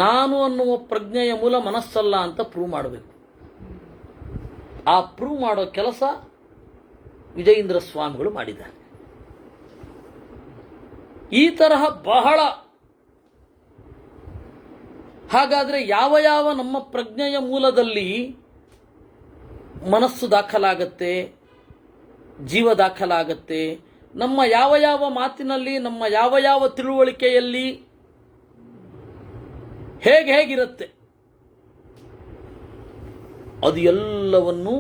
Speaker 1: ನಾನು ಅನ್ನುವ ಪ್ರಜ್ಞೆಯ ಮೂಲ ಮನಸ್ಸಲ್ಲ ಅಂತ ಪ್ರೂವ್ ಮಾಡಬೇಕು. ಆ ಪ್ರೂವ್ ಮಾಡೋ ಕೆಲಸ ವಿಜಯೇಂದ್ರ ಸ್ವಾಮಿಗಳು ಮಾಡಿದ್ದಾರೆ. ಈ ತರಹ ಬಹಳ. ಹಾಗಾದ್ರೆ ಯಾವ ಯಾವ ನಮ್ಮ ಪ್ರಜ್ಞೆಯ ಮೂಲದಲ್ಲಿ ಮನಸ್ಸು ದಾಖಲಾಗತ್ತೆ, ಜೀವ ದಾಖಲಾಗತ್ತೆ, ನಮ್ಮ ಯಾವ ಯಾವ ಮಾತಿನಲ್ಲಿ, ನಮ್ಮ ಯಾವ ಯಾವ ತಿಳುವಳಿಕೆಯಲ್ಲಿ ಹೇಗಿರುತ್ತೆ, ಅದು ಎಲ್ಲವನ್ನೂ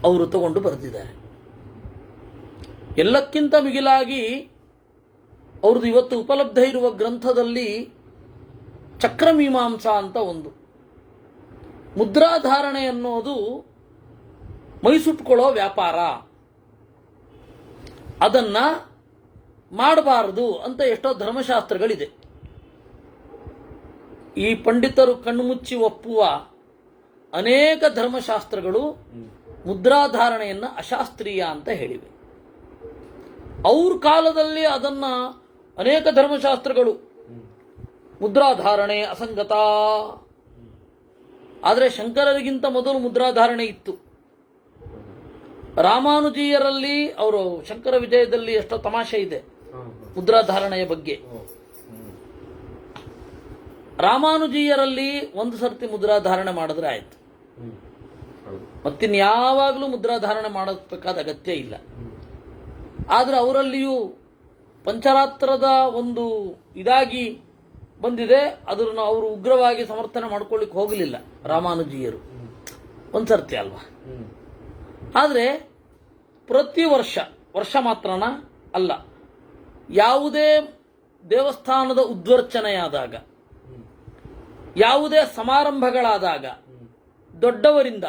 Speaker 1: ಅವರು ತಗೊಂಡು ಬರೆದಿದ್ದಾರೆ. ಎಲ್ಲಕ್ಕಿಂತ ಮಿಗಿಲಾಗಿ ಅವ್ರದ್ದು ಇವತ್ತು ಉಪಲಬ್ಧ ಇರುವ ಗ್ರಂಥದಲ್ಲಿ ಚಕ್ರಮೀಮಾಂಸಾ ಅಂತ ಒಂದು. ಮುದ್ರಾಧಾರಣೆ ಅನ್ನೋದು ಮೈಸುಟ್ಕೊಳ್ಳೋ ವ್ಯಾಪಾರ, ಅದನ್ನ ಮಾಡಬಾರದು ಅಂತ ಎಷ್ಟೋ ಧರ್ಮಶಾಸ್ತ್ರಗಳಿದೆ. ಈ ಪಂಡಿತರು ಕಣ್ಣುಮುಚ್ಚಿ ಒಪ್ಪುವ ಅನೇಕ ಧರ್ಮಶಾಸ್ತ್ರಗಳು ಮುದ್ರಾಧಾರಣೆಯನ್ನು ಅಶಾಸ್ತ್ರೀಯ ಅಂತ ಹೇಳಿವೆ. ಅವ್ರ ಕಾಲದಲ್ಲಿ ಅದನ್ನ ಅನೇಕ ಧರ್ಮಶಾಸ್ತ್ರಗಳು ಮುದ್ರಾಧಾರಣೆ ಅಸಂಗತ. ಆದರೆ ಶಂಕರರಿಗಿಂತ ಮೊದಲು ಮುದ್ರಾಧಾರಣೆ ಇತ್ತು. ರಾಮಾನುಜೀಯರಲ್ಲಿ, ಅವರು ಶಂಕರ ವಿಜಯದಲ್ಲಿ ಎಷ್ಟೋ ತಮಾಷೆ ಇದೆ ಮುದ್ರಾಧಾರಣೆಯ ಬಗ್ಗೆ. ರಾಮಾನುಜೀಯರಲ್ಲಿ ಒಂದು ಸರ್ತಿ ಮುದ್ರಾಧಾರಣೆ ಮಾಡಿದ್ರೆ ಆಯ್ತು, ಮತ್ತಿನ್ಯಾವಾಗಲೂ ಮುದ್ರಾಧಾರಣೆ ಮಾಡಬೇಕಾದ ಅಗತ್ಯ ಇಲ್ಲ. ಆದರೆ ಅವರಲ್ಲಿಯೂ ಪಂಚರಾತ್ರದ ಒಂದು ಇದಾಗಿ ಬಂದಿದೆ. ಅದನ್ನು ಅವರು ಉಗ್ರವಾಗಿ ಸಮರ್ಥನೆ ಮಾಡ್ಕೊಳ್ಳಿಕ್ಕೆ ಹೋಗಲಿಲ್ಲ ರಾಮಾನುಜೀಯರು, ಒಂದ್ಸರ್ತಿ ಅಲ್ವಾ. ಆದರೆ ಪ್ರತಿ ವರ್ಷ ಮಾತ್ರನ ಅಲ್ಲ, ಯಾವುದೇ ದೇವಸ್ಥಾನದ ಉದ್ವರ್ಚನೆಯಾದಾಗ, ಯಾವುದೇ ಸಮಾರಂಭಗಳಾದಾಗ ದೊಡ್ಡವರಿಂದ,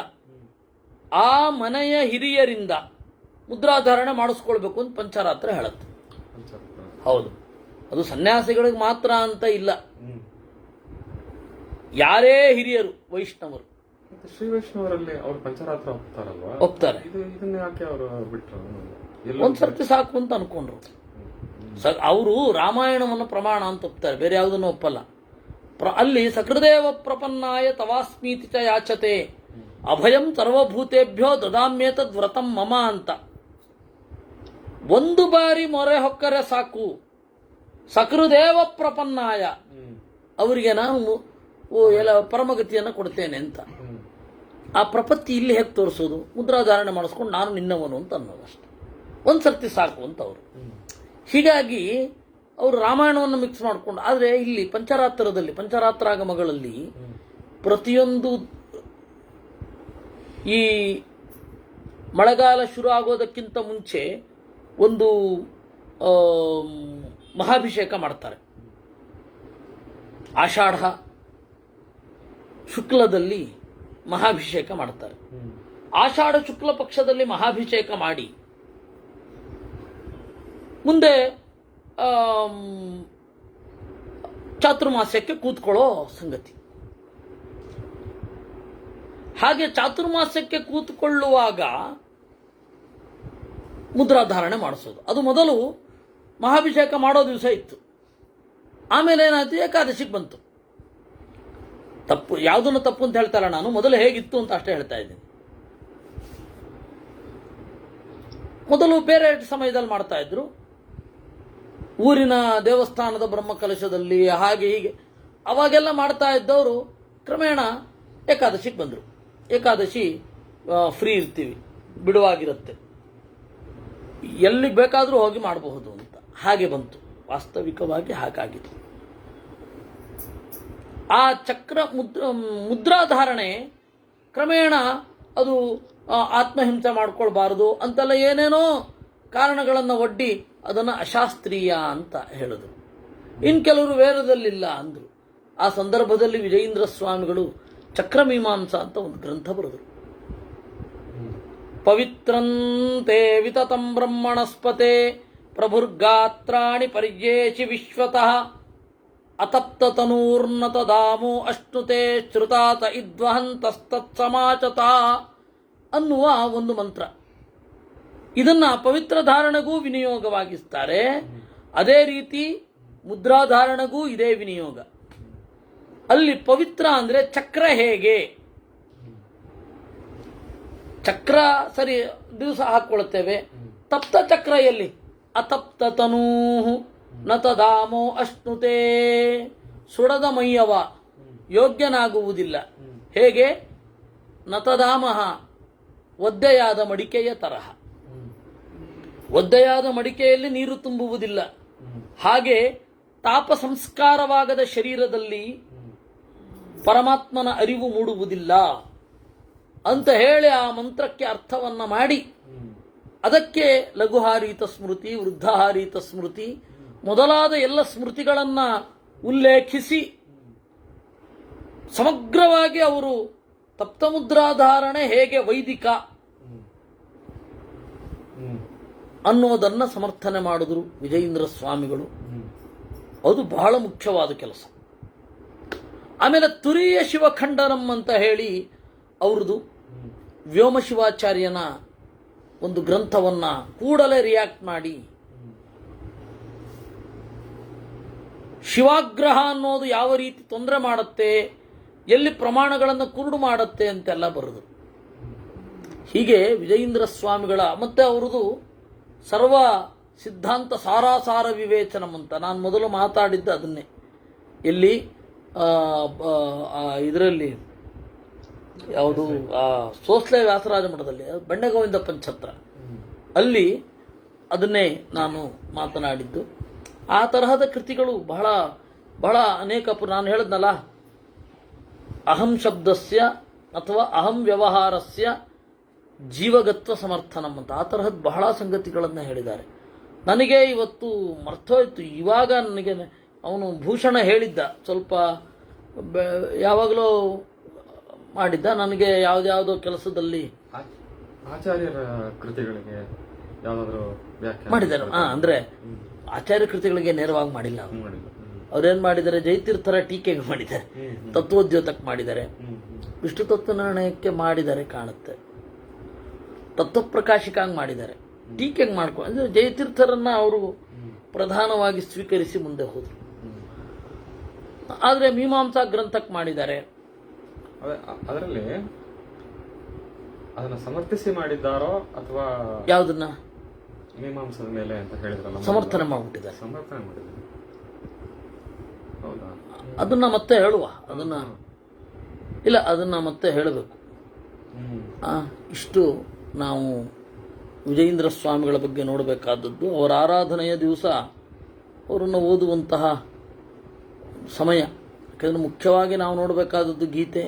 Speaker 1: ಆ ಮನೆಯ ಹಿರಿಯರಿಂದ ಮುದ್ರಾಧಾರಣೆ ಮಾಡಿಸ್ಕೊಳ್ಬೇಕು ಅಂತ ಪಂಚರಾತ್ರ ಹೇಳುತ್ತೆ. ಹೌದು, ಅದು ಸನ್ಯಾಸಿಗಳಿಗೆ ಮಾತ್ರ ಅಂತ ಇಲ್ಲ, ಯಾರೇ ಹಿರಿಯರು, ವೈಷ್ಣವರು,
Speaker 2: ಶ್ರೀ ವೈಷ್ಣವರಲ್ಲಿ ಅವರು ಪಂಚರಾತ್ರ
Speaker 1: ಒಪ್ತಾರೆ.
Speaker 2: ಇದನ್ನ ಯಾಕೆ ಅವರು ಬಿಟ್ರು?
Speaker 1: ಒಂದ್ಸರ್ತಿ ಸಾಕು ಅಂತ ಅನ್ಕೊಂಡ್ರು. ಅವರು ರಾಮಾಯಣವನ್ನು ಪ್ರಮಾಣ ಅಂತ ಒಪ್ತಾರೆ, ಬೇರೆ ಯಾವುದನ್ನು ಒಪ್ಪಲ್ಲ. ಅಲ್ಲಿ ಸಕೃದೇವ ಪ್ರಪನ್ನಾಯ ತವಾಸ್ಮೀತಿ ಚ ಯಾಚತೆ ಅಭಯಂ ಸರ್ವಭೂತೇಭ್ಯೋ ದದಾಮ್ಯೇತದ್ ವ್ರತಂ ಮಮ ಅಂತ. ಒಂದು ಬಾರಿ ಮೊರೆ ಹೊಕ್ಕರೆ ಸಾಕು, ಸಕೃದೇವ ಪ್ರಪನ್ನಾಯ, ಅವರಿಗೆ ನಾನು ಎಲ್ಲ ಪರಮಗತಿಯನ್ನು ಕೊಡ್ತೇನೆ ಅಂತ. ಆ ಪ್ರಪತ್ತಿ ಇಲ್ಲಿ ಹೇಗೆ ತೋರಿಸೋದು? ಮುದ್ರಾಧಾರಣೆ ಮಾಡಿಸ್ಕೊಂಡು ನಾನು ನಿನ್ನವನು ಅಂತ ಅನ್ನೋದಷ್ಟೆ. ಒಂದ್ಸರ್ತಿ ಸಾಕು ಅಂತ ಅವರು. ಹೀಗಾಗಿ ಅವರು ರಾಮಾಯಣವನ್ನು ಮಿಕ್ಸ್ ಮಾಡಿಕೊಂಡು. ಆದರೆ ಇಲ್ಲಿ ಪಂಚರಾತ್ರದಲ್ಲಿ, ಪಂಚರಾತ್ರಾಗಮಗಳಲ್ಲಿ ಪ್ರತಿಯೊಂದು ಈ ಮಳೆಗಾಲ ಶುರು ಆಗೋದಕ್ಕಿಂತ ಮುಂಚೆ ಒಂದು ಮಹಾಭಿಷೇಕ ಮಾಡ್ತಾರೆ. ಆಷಾಢ ಶುಕ್ಲದಲ್ಲಿ ಮಹಾಭಿಷೇಕ ಮಾಡ್ತಾರೆ. ಆಷಾಢ ಶುಕ್ಲ ಪಕ್ಷದಲ್ಲಿ ಮಹಾಭಿಷೇಕ ಮಾಡಿ ಮುಂದೆ ಚಾತುರ್ಮಾಸ್ಯಕ್ಕೆ ಕೂತ್ಕೊಳ್ಳೋ ಸಂಗತಿ. ಹಾಗೆ ಚಾತುರ್ಮಾಸ್ಯಕ್ಕೆ ಕೂತ್ಕೊಳ್ಳುವಾಗ ಮುದ್ರಾಧಾರಣೆ ಮಾಡಿಸೋದು. ಅದು ಮೊದಲು ಮಹಾಭಿಷೇಕ ಮಾಡೋ ದಿವಸ ಇತ್ತು. ಆಮೇಲೆ ಏನಾಯ್ತು, ಏಕಾದಶಿಗೆ ಬಂತು. ತಪ್ಪು ಯಾವುದನ್ನು ತಪ್ಪು ಅಂತ ಹೇಳ್ತಾರ, ನಾನು ಮೊದಲು ಹೇಗಿತ್ತು ಅಂತ ಅಷ್ಟೇ ಹೇಳ್ತಾ ಇದ್ದೀನಿ. ಮೊದಲು ಬೇರೆ ಸಮಯದಲ್ಲಿ ಮಾಡ್ತಾ ಇದ್ರು, ಊರಿನ ದೇವಸ್ಥಾನದ ಬ್ರಹ್ಮಕಲಶದಲ್ಲಿ ಹಾಗೆ ಹೀಗೆ ಅವಾಗೆಲ್ಲ ಮಾಡ್ತಾ ಇದ್ದವರು ಕ್ರಮೇಣ ಏಕಾದಶಿಗೆ ಬಂದರು. ಏಕಾದಶಿ ಫ್ರೀ ಇರ್ತೀವಿ, ಬಿಡುವಾಗಿರುತ್ತೆ, ಎಲ್ಲಿಗೆ ಬೇಕಾದರೂ ಹೋಗಿ ಮಾಡಬಹುದು ಅಂತ ಹಾಗೆ ಬಂತು. ವಾಸ್ತವಿಕವಾಗಿ ಹಾಗಾಗಿತ್ತು. ಆ ಚಕ್ರ ಮುದ್ರಾಧಾರಣೆ ಕ್ರಮೇಣ ಅದು ಆತ್ಮಹಿಂಸೆ ಮಾಡ್ಕೊಳ್ಬಾರದು ಅಂತೆಲ್ಲ ಏನೇನೋ ಕಾರಣಗಳನ್ನು ಒಡ್ಡಿ ಅದನ್ನು ಅಶಾಸ್ತ್ರೀಯ ಅಂತ ಹೇಳಿದ್ರು. ಇನ್ನು ಕೆಲವರು ವೇದದಲ್ಲಿಲ್ಲ ಅಂದರು. ಆ ಸಂದರ್ಭದಲ್ಲಿ ವಿಜಯೇಂದ್ರ ಸ್ವಾಮಿಗಳು ಚಕ್ರಮೀಮಾಂಸಾ ಅಂತ ಒಂದು ಗ್ರಂಥ ಬರೆದರು. ಪವಿತ್ರಂತೆ ವಿತತಂ ಬ್ರಹ್ಮಣಸ್ಪತೆ ಪ್ರಭುರ್ಗಾತ್ರಾಣಿ ಪರ್ಯೇಷಿ ವಿಶ್ವತಃ ಅತಪ್ತತನೂರ್ನತ ದಾಮೋ ಅಶ್ನುತೆ ಶ್ರುತಾತ ಇದ್ವಹಂತಸ್ತತ್ಸಮಾಚತ ಅನ್ನುವ ಒಂದು ಮಂತ್ರ. ಇದನ್ನ ಪವಿತ್ರ ಧಾರಣೆಗೂ ವಿನಿಯೋಗವಾಗಿಸ್ತಾರೆ. ಅದೇ ರೀತಿ ಮುದ್ರಾಧಾರಣೆಗೂ ಇದೇ ವಿನಿಯೋಗ. ಅಲ್ಲಿ ಪವಿತ್ರ ಅಂದ್ರೆ ಚಕ್ರ ಹೇಗೆ, ಚಕ್ರ ಸರಿ ದಿವಸ ಹಾಕೊಳ್ಳುತ್ತೇವೆ, ತಪ್ತ ಚಕ್ರ ಎಲ್ಲಿ? ಅತಪ್ತ ತನೂ ನತದಾಮೋ ಅಶ್ನುತೆ, ಸುಡದ ಮೈಯವ ಯೋಗ್ಯನಾಗುವುದಿಲ್ಲ. ಹೇಗೆ? ನತದಾಮಃ, ಒದ್ದೆಯಾದ ಮಡಿಕೆಯ ತರಹ. ಒದ್ದೆಯಾದ ಮಡಿಕೆಯಲ್ಲಿ ನೀರು ತುಂಬುವುದಿಲ್ಲ. ಹಾಗೆ ತಾಪ ಸಂಸ್ಕಾರವಾಗದ ಶರೀರದಲ್ಲಿ ಪರಮಾತ್ಮನ ಅರಿವು ಮೂಡುವುದಿಲ್ಲ ಅಂತ ಹೇಳಿ ಆ ಮಂತ್ರಕ್ಕೆ ಅರ್ಥವನ್ನ ಮಾಡಿ ಅದಕ್ಕೆ ಲಘುಹಾರೀತ ಸ್ಮೃತಿ, ವೃದ್ಧಹಾರೀತ ಸ್ಮೃತಿ ಮೊದಲಾದ ಎಲ್ಲ ಸ್ಮೃತಿಗಳನ್ನ ಉಲ್ಲೇಖಿಸಿ ಸಮಗ್ರವಾಗಿ ಅವರು ತಪ್ತಮುದ್ರಾಧಾರಣೆ ಹೇಗೆ ವೈದಿಕ ಅನ್ನೋದನ್ನ ಸಮರ್ಥನೆ ಮಾಡಿದ್ರು ವಿಜಯೇಂದ್ರ ಸ್ವಾಮಿಗಳು. ಅದು ಬಹಳ ಮುಖ್ಯವಾದ ಕೆಲಸ. ಆಮೇಲೆ ತುರಿಯ ಶಿವಖಂಡನಂ ಅಂತ ಹೇಳಿ ಅವ್ರದ್ದು ವ್ಯೋಮಶಿವಾಚಾರ್ಯನ ಒಂದು ಗ್ರಂಥವನ್ನ ಕೂಡಲೇ ರಿಯಾಕ್ಟ್ ಮಾಡಿ ಶಿವಾಗ್ರಹ ಅನ್ನೋದು ಯಾವ ರೀತಿ ತೊಂದರೆ ಮಾಡುತ್ತೆ, ಎಲ್ಲಿ ಪ್ರಮಾಣಗಳನ್ನು ಕುರುಡು ಮಾಡುತ್ತೆ ಅಂತೆಲ್ಲ ಬರೆದು. ಹೀಗೆ ವಿಜಯೇಂದ್ರ ಸ್ವಾಮಿಗಳ ಮತ್ತೆ ಅವರದು ಸರ್ವ ಸಿದ್ಧಾಂತ ಸಾರಾಸಾರ ವಿವೇಚನಂ ಅಂತ ನಾನು ಮೊದಲು ಮಾತಾಡಿದ್ದು ಅದನ್ನೇ. ಎಲ್ಲಿ ಇದರಲ್ಲಿ ಯಾವುದು ಸೋಸ್ಲೆ ವ್ಯಾಸರಾಜ ಮಠದಲ್ಲಿ ಬಂಡೆಗೋವಿಂದ ಪಂಚತ್ರ ಅಲ್ಲಿ ಅದನ್ನೇ ನಾನು ಮಾತನಾಡಿದ್ದು. ಆ ತರಹದ ಕೃತಿಗಳು ಬಹಳ ಬಹಳ ಅನೇಕ. ನಾನು ಹೇಳಿದ್ನಲ್ಲ, ಅಹಂ ಶಬ್ದಸ್ಯ ಅಥವಾ ಅಹಂ ವ್ಯವಹಾರಸ್ಯ ಜೀವಗತ್ವ ಸಮರ್ಥನಂ ಅಂತ ಆ ತರಹದ ಬಹಳ ಸಂಗತಿಗಳನ್ನು ಹೇಳಿದ್ದಾರೆ. ನನಗೆ ಇವತ್ತು ಮರ್ತೋಯ್ತು. ಇವಾಗ ನನಗೆ ಅವನು ಭೂಷಣ ಹೇಳಿದ್ದ, ಸ್ವಲ್ಪ ಯಾವಾಗಲೂ ಮಾಡಿದ್ದ, ನನಗೆ ಯಾವುದ್ಯಾವುದೋ ಕೆಲಸದಲ್ಲಿ
Speaker 2: ಆಚಾರ್ಯರ ಕೃತಿಗಳಿಗೆ ಯಾವ್ದಾದ್ರು ವ್ಯಾಖ್ಯಾನ
Speaker 1: ಮಾಡಿದ್ದಾರೆ. ಅಂದ್ರೆ ಆಚಾರ್ಯ ಕೃತಿಗಳಿಗೆ ನೇರವಾಗಿ ಮಾಡಿಲ್ಲ. ಅವ್ರೇನ್ ಮಾಡಿದ್ದಾರೆ, ಜಯತೀರ್ಥರ ಟೀಕೆಗೆ ಮಾಡಿದ್ದಾರೆ, ತತ್ವೋದ್ಯೋತಕ್ಕೆ ಮಾಡಿದ್ದಾರೆ, ವಿಷ್ಣು ತತ್ವ ನಿರ್ಣಯಕ್ಕೆ ಮಾಡಿದ್ದಾರೆ ಕಾಣುತ್ತೆ, ತತ್ವಪ್ರಕಾಶಿಕಾಂಗ್ ಮಾಡಿದ್ದಾರೆ, ಟೀಕೆಗೆ ಮಾಡ್ಕೊಂಡು ಅಂದ್ರೆ ಜಯತೀರ್ಥರನ್ನ ಅವರು ಪ್ರಧಾನವಾಗಿ ಸ್ವೀಕರಿಸಿ ಮುಂದೆ ಹೋದ್ರು. ಆದ್ರೆ ಮೀಮಾಂಸಾ ಗ್ರಂಥಕ್ಕೆ ಮಾಡಿದ್ದಾರೆ.
Speaker 2: ಅದರಲ್ಲಿ ಅದನ್ನ ಸಮರ್ಥಿಸಿ ಮಾಡಿದ್ದಾರೋ ಅಥವಾ
Speaker 1: ಯಾವುದನ್ನ
Speaker 2: ಮೀಮಾಂಸದ ಮೇಲೆ ಅಂತ ಹೇಳಿದ್ರಲ್ಲ,
Speaker 1: ಸಮರ್ಥನೆ ಮಾಡಿಬಿಟ್ಟಿದ್ದಾರೆ.
Speaker 2: ಸಮರ್ಥನೆ ಮಾಡಿದ್ದಾರೆ. ಹೌದಾ?
Speaker 1: ಅದನ್ನ ಮತ್ತೆ ಹೇಳುವ, ಅದನ್ನ ಇಲ್ಲ, ಅದನ್ನ ಮತ್ತೆ ಹೇಳಬೇಕು. ಇಷ್ಟು ನಾವು ವಿಜಯೇಂದ್ರ ಸ್ವಾಮಿಗಳ ಬಗ್ಗೆ ನೋಡಬೇಕಾದದ್ದು. ಅವರ ಆರಾಧನೆಯ ದಿವಸ ಅವರನ್ನು ಓದುವಂತಹ ಸಮಯ. ಯಾಕಂದರೆ ಮುಖ್ಯವಾಗಿ ನಾವು ನೋಡಬೇಕಾದದ್ದು ಗೀತೆ,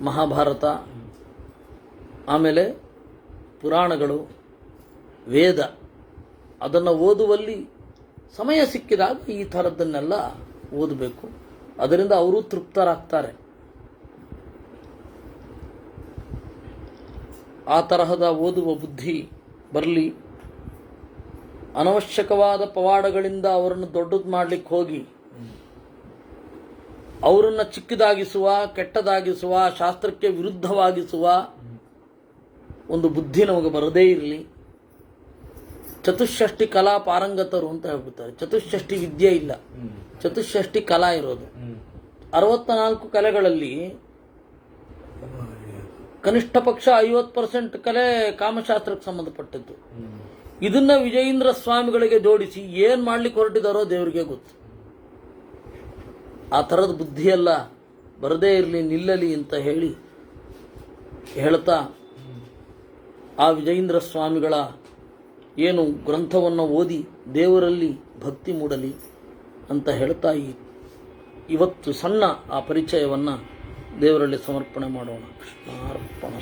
Speaker 1: ಮಹಾಭಾರತ, ಆಮೇಲೆ ಪುರಾಣಗಳು, ವೇದ, ಅದನ್ನು ಓದುವಲ್ಲಿ ಸಮಯ ಸಿಕ್ಕಿದಾಗ ಈ ಥರದ್ದನ್ನೆಲ್ಲ ಓದಬೇಕು. ಅದರಿಂದ ಅವರು ತೃಪ್ತರಾಗ್ತಾರೆ. ಆ ತರಹದ ಓದುವ ಬುದ್ಧಿ ಬರಲಿ. ಅನವಶ್ಯಕವಾದ ಪವಾಡಗಳಿಂದ ಅವರನ್ನು ದೊಡ್ಡದು ಮಾಡಲಿಕ್ಕೆ ಹೋಗಿ ಅವರನ್ನು ಚಿಕ್ಕದಾಗಿಸುವ, ಕೆಟ್ಟದಾಗಿಸುವ, ಶಾಸ್ತ್ರಕ್ಕೆ ವಿರುದ್ಧವಾಗಿಸುವ ಒಂದು ಬುದ್ಧಿ ನಮಗೆ ಬರದೇ ಇರಲಿ. ಚತುಷ್ಷಷ್ಟಿ ಕಲಾ ಪಾರಂಗತರು ಅಂತ ಹೇಳ್ಬಿಡ್ತಾರೆ. ಚತುಷ್ಷಷ್ಟಿ ವಿದ್ಯೆ ಇಲ್ಲ, ಚತುಷ್ಷಷ್ಟಿ ಕಲಾ ಇರೋದು. 64 ಕಲೆಗಳಲ್ಲಿ ಕನಿಷ್ಠ ಪಕ್ಷ 50% ಕಲೆ ಕಾಮಶಾಸ್ತ್ರಕ್ಕೆ ಸಂಬಂಧಪಟ್ಟದ್ದು. ಇದನ್ನ ವಿಜಯೇಂದ್ರ ಸ್ವಾಮಿಗಳಿಗೆ ಜೋಡಿಸಿ ಏನ್ ಮಾಡ್ಲಿಕ್ಕೆ ಹೊರಟಿದಾರೋ ದೇವರಿಗೆ ಗೊತ್ತು. ಆ ಥರದ ಬುದ್ಧಿಯೆಲ್ಲ ಬರದೇ ಇರಲಿ, ನಿಲ್ಲಲಿ ಅಂತ ಹೇಳ್ತಾ ಆ ವಿಜಯೇಂದ್ರ ಸ್ವಾಮಿಗಳ ಏನು ಗ್ರಂಥವನ್ನು ಓದಿ ದೇವರಲ್ಲಿ ಭಕ್ತಿ ಮೂಡಲಿ ಅಂತ ಹೇಳ್ತಾ ಇವತ್ತು ಸಣ್ಣ ಆ ಪರಿಚಯವನ್ನು ದೇವರಲ್ಲಿ ಸಮರ್ಪಣೆ ಮಾಡೋಣ. ಕೃಷ್ಣಾರ್ಪಣ.